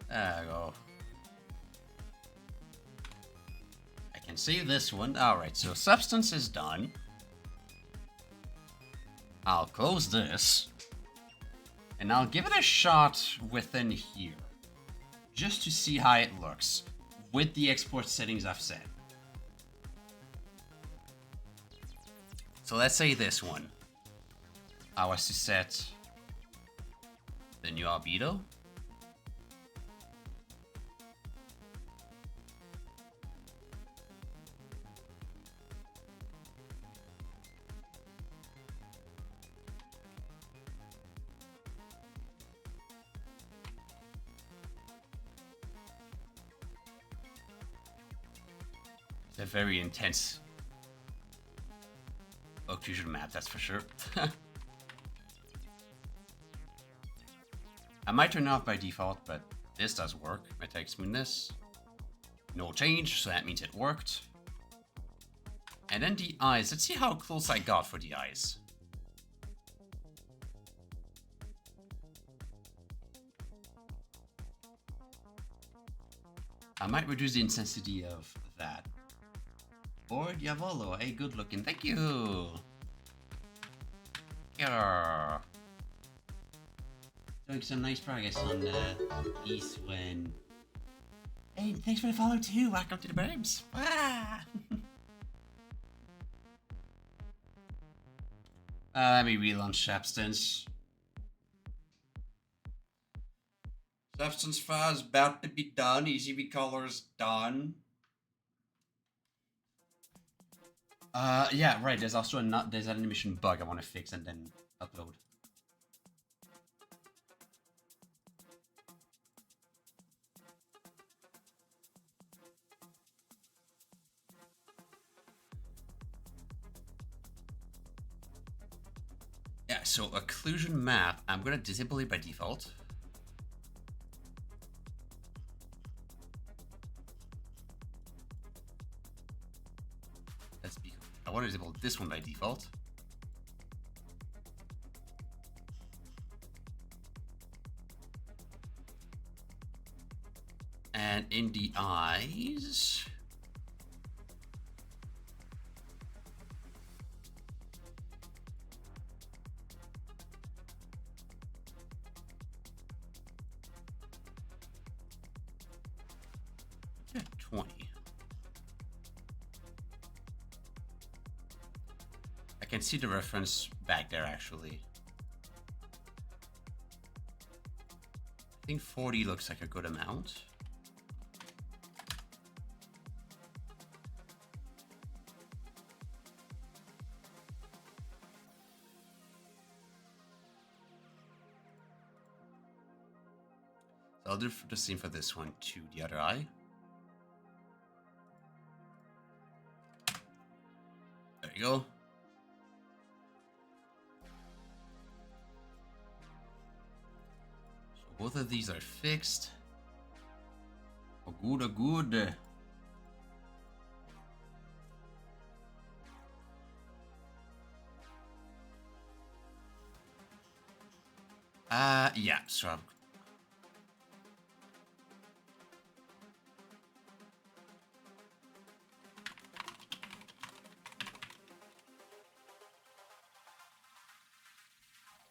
There you go. I can save this one. Alright, so substance is done. I'll close this. And I'll give it a shot within here. Just to see how it looks. With the export settings I've set. So let's say this one. I was to set the new albedo. It's a very intense occlusion map, that's for sure. I might turn it off by default, but this does work. Metallic smoothness. No change, so that means it worked. And then the eyes. Let's see how close I got for the eyes. I might reduce the intensity of that. Or Diavolo, hey, good looking. Thank you. Yeah. Doing some nice progress on East when. Hey, thanks for the follow too. Welcome to the Burbs. Ah. Let me relaunch Substance. Substance 5 is about to be done. EZRecolor's done. Yeah, right. There's also there's an animation bug I want to fix and then upload. Yeah, so occlusion map, I'm gonna disable it by default. I want to disable this one by default. And in the eyes, yeah, 20. I can see the reference back there actually. I think 40 looks like a good amount. So I'll do the same for this one to the other eye. There you go. Both of these are fixed. Oh, good, oh, good. Yeah, so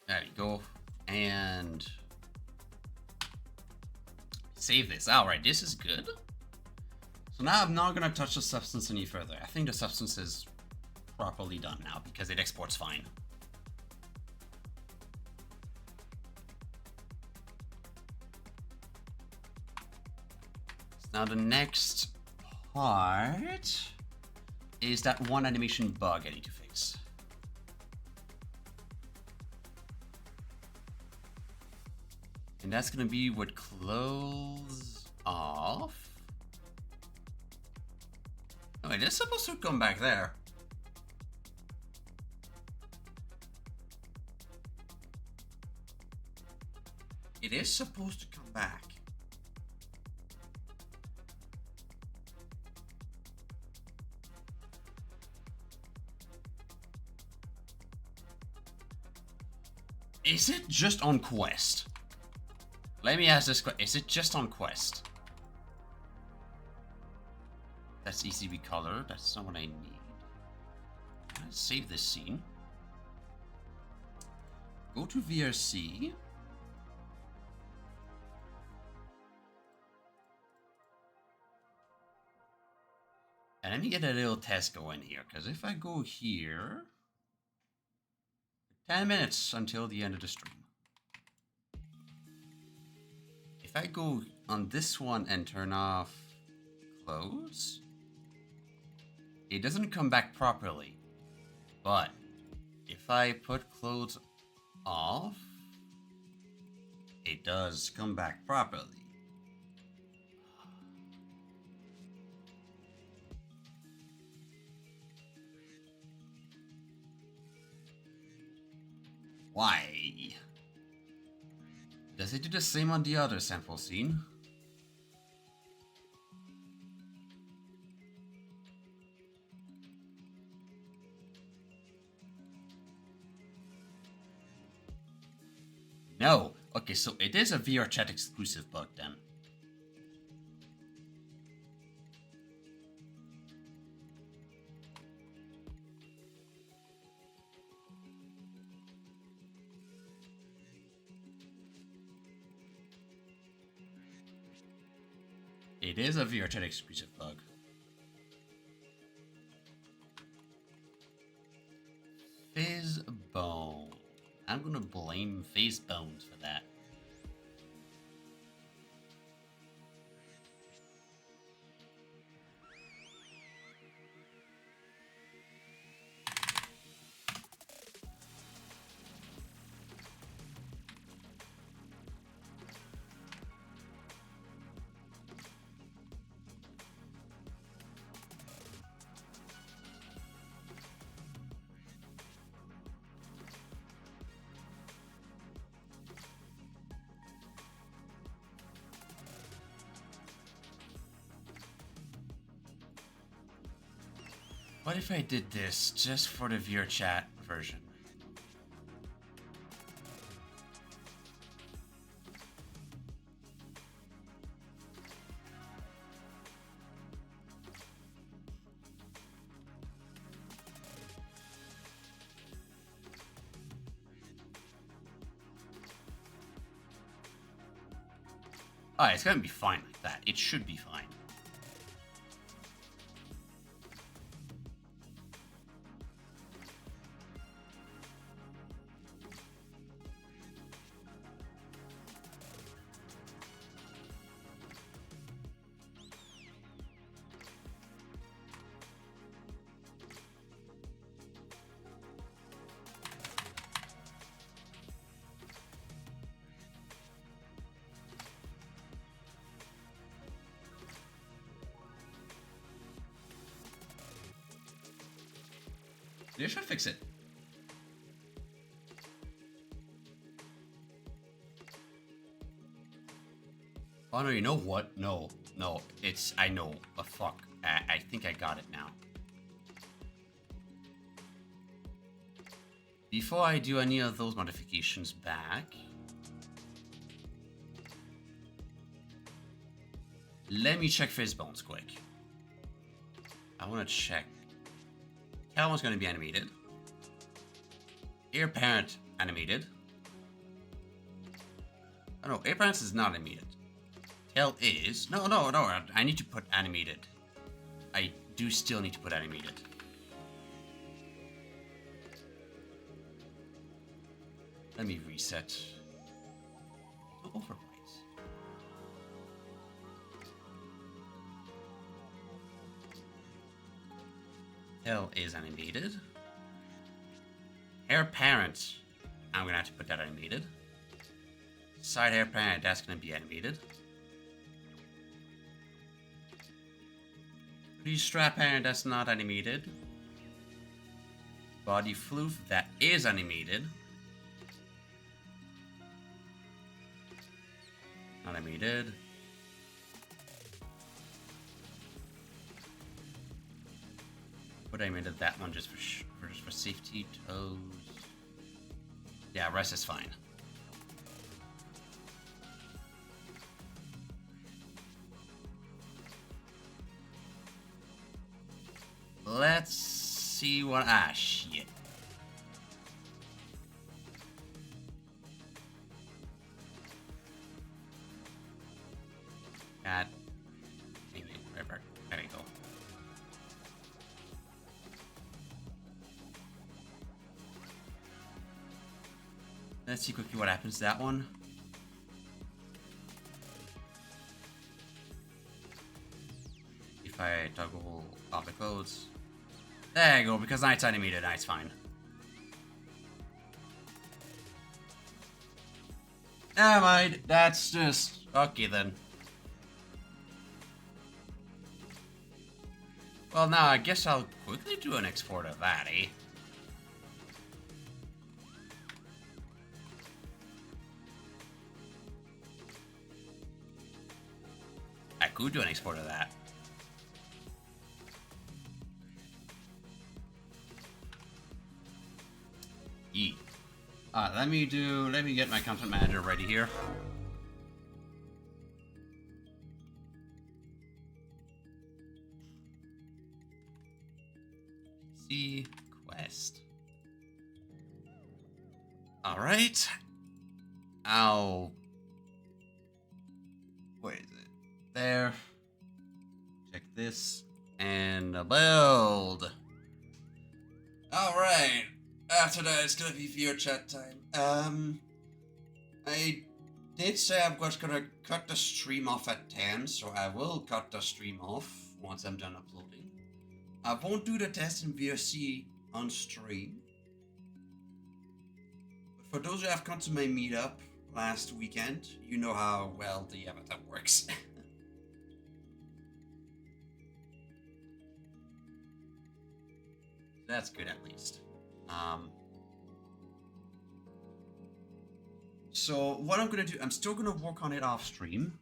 there you go. And save this. Alright, this is good. So now I'm not going to touch the substance any further. I think the substance is properly done now because it exports fine. So now the next part is that one animation bug I need to fix. And that's going to be what close off. Oh, it is supposed to come back there. It is supposed to come back. Is it just on Quest? Let me ask this question. Is it just on Quest? That's EZRecolor. That's not what I need. Let's save this scene. Go to VRC. And let me get a little test going here, because if I go here, 10 minutes until the end of the stream. If I go on this one and turn off clothes, it doesn't come back properly. But if I put clothes off, it does come back properly. Why? Does it do the same on the other sample scene? No. Okay, so it is a VR chat exclusive bug then. It is a VR chat exclusive bug. Fizzbone. I'm gonna blame Fizzbones for that. What if I did this just for the VR chat version? Alright, it's gonna be fine like that. It should be fine. They should fix it. Oh no, you know what? No, it's, I know. Oh fuck. I think I got it now. Before I do any of those modifications back, let me check Fizzbones quick. I want to check. Calvin's going to be animated. Heir Parent animated. Oh no, Heir Parent is not animated. Tail is. No, I need to put animated. I do still need to put animated. Let me reset. Overwrite. Tail is animated. Heir Parent, I'm gonna have to put that animated. Side Heir Parent, that's gonna be animated. Pre-strap Parent, that's not animated. Body Floof, that is animated. animated. But I animated that one just for safety. Toes. Yeah, rest is fine. Let's see what. Ah, shit. God. Maybe. River. There you go. Let's see quickly what happens to that one. If I toggle all the codes. There you go, because Knight's animated, Knight's fine. Never mind, that's just... Okay then. Well, now I guess I'll quickly do an export of that, eh? I could do an export of that. E. Let me get my content manager ready here. See quest. All right. Where is it? There. Check this and build. All right. After that, it's gonna be viewer chat time. I did say I was gonna cut the stream off at 10, so I will cut the stream off once I'm done uploading. I won't do the test in VOC on stream. But for those who have come to my meetup last weekend, you know how well the avatar works. That's good at least. So what I'm gonna do, I'm still gonna work on it off stream.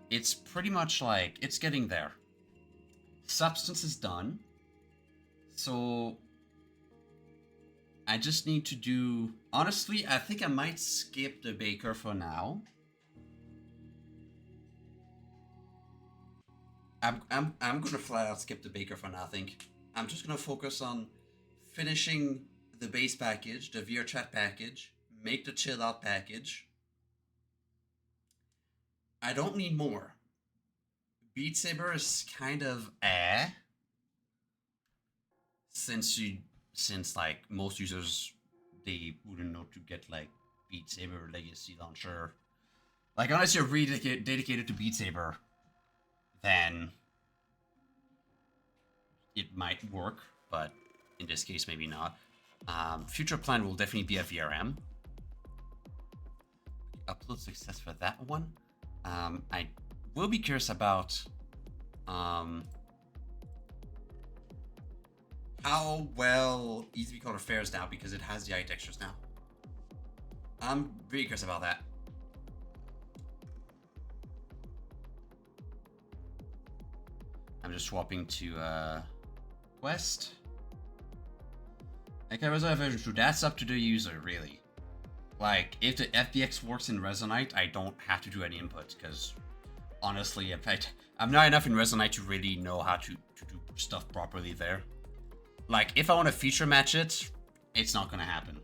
It's pretty much like, it's getting there. Substance is done. So I just need to do, honestly, I think I might skip the baker for now. I'm gonna flat out skip the baker for now, I think. I'm just gonna focus on finishing the base package, the VRChat package, make the chill out package. I don't need more. Beat Saber is kind of since like most users, they wouldn't know to get like Beat Saber Legacy Launcher. Like unless you're really dedicated to Beat Saber, then it might work, but in this case maybe not. Future plan will definitely be a VRM. Upload success for that one. I will be curious about how well EZRecolor fares now because it has the eye textures now. I'm very curious about that. I'm just swapping to Quest. Okay, Resonite version 2, that's up to the user, really. Like, if the FBX works in Resonite, I don't have to do any input, because honestly, I'm not enough in Resonite to really know how to do stuff properly there. Like, if I want to feature match it, it's not going to happen.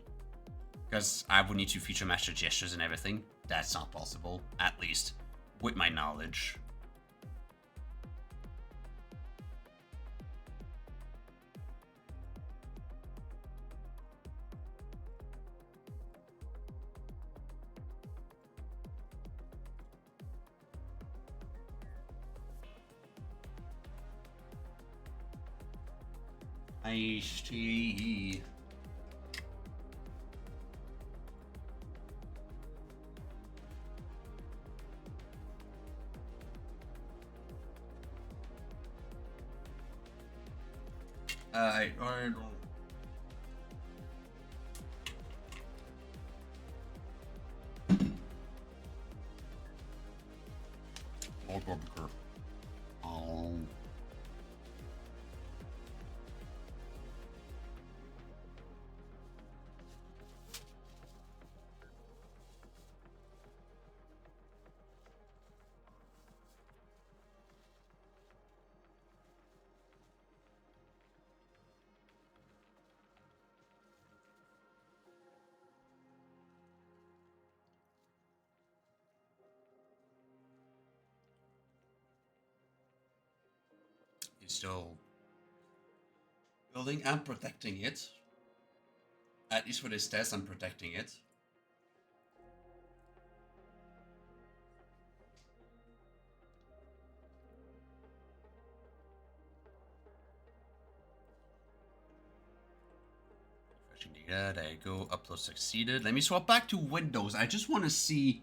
Because I would need to feature match the gestures and everything. That's not possible, at least with my knowledge. Iced tea. I don't. Baker. Oh. He's still building and protecting it. At least with his stats, I'm protecting it. Refreshing data, there you go. Upload succeeded. Let me swap back to Windows. I just want to see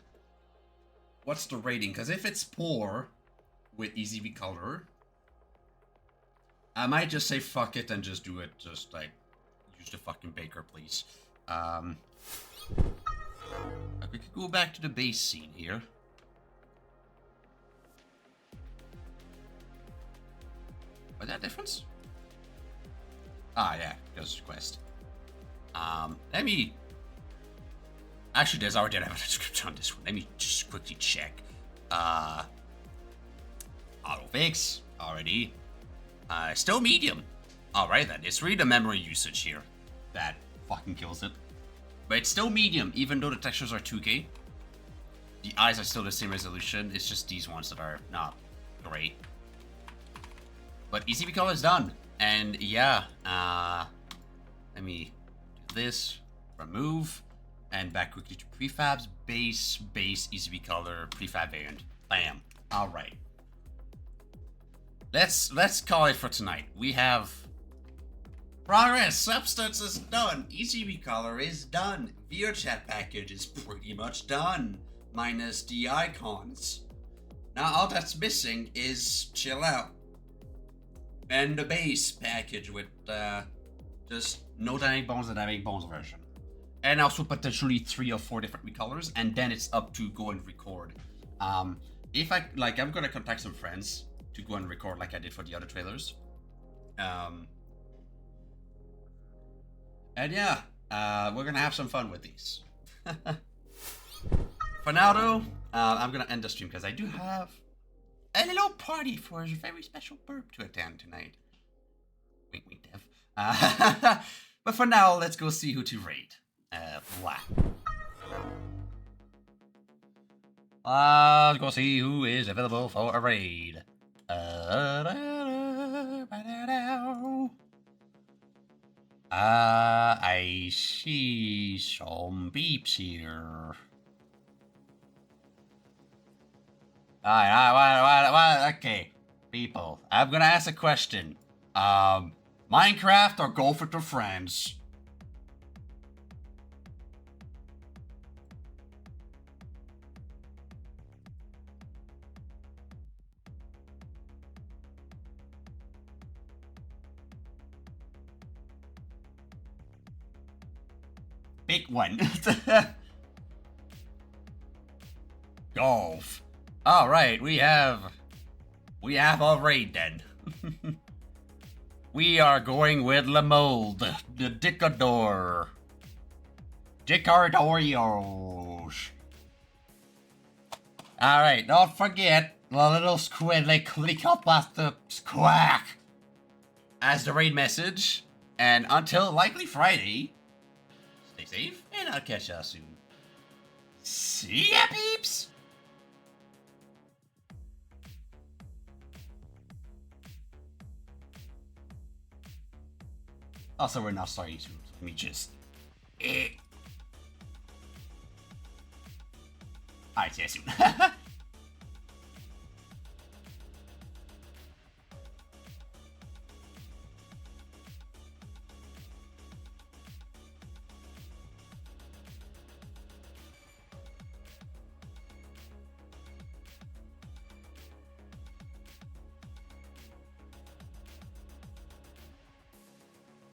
what's the rating. Because if it's poor with EZRecolor, I might just say fuck it and just do it. Just like use the fucking baker, please. We could go back to the base scene here. Was that difference? Ah, yeah, because quest. Let me. Actually, there's already a description on this one. Let me just quickly check. Autofix already. Still medium. Alright then, it's really the memory usage here that fucking kills it. But it's still medium, even though the textures are 2K. The eyes are still the same resolution, it's just these ones that are not great. But EZRecolor is done. And yeah, let me do this, remove, and back quickly to prefabs, base, EZRecolor, prefab variant. Bam. Alright. Let's call it for tonight. We have progress. Substance is done. EZRecolor is done. VRChat package is pretty much done, minus the icons. Now all that's missing is chill out and the base package with just no dynamic bones and dynamic bones version, and also potentially 3 or 4 different recolors, and then it's up to go and record. If I like, I'm gonna contact some friends to go and record like I did for the other trailers. And yeah, we're gonna have some fun with these. For now though, I'm gonna end the stream because I do have a little party for a very special burp to attend tonight. Wink wink, Dev. But for now, let's go see who to raid. Let's go see who is available for a raid. I see some beeps here. Alright, okay. People, I'm gonna ask a question. Minecraft or Golf with your friends? Big one. Golf. All right, we have a raid then. We are going with Lemold, the Dicador. Dicardorios. All right, don't forget the little squid they click up at the squawk as the raid message. And until likely Friday, stay safe, and I'll catch y'all soon. See ya, peeps! Also, we're not starting soon. Let me just... Alright, see ya soon.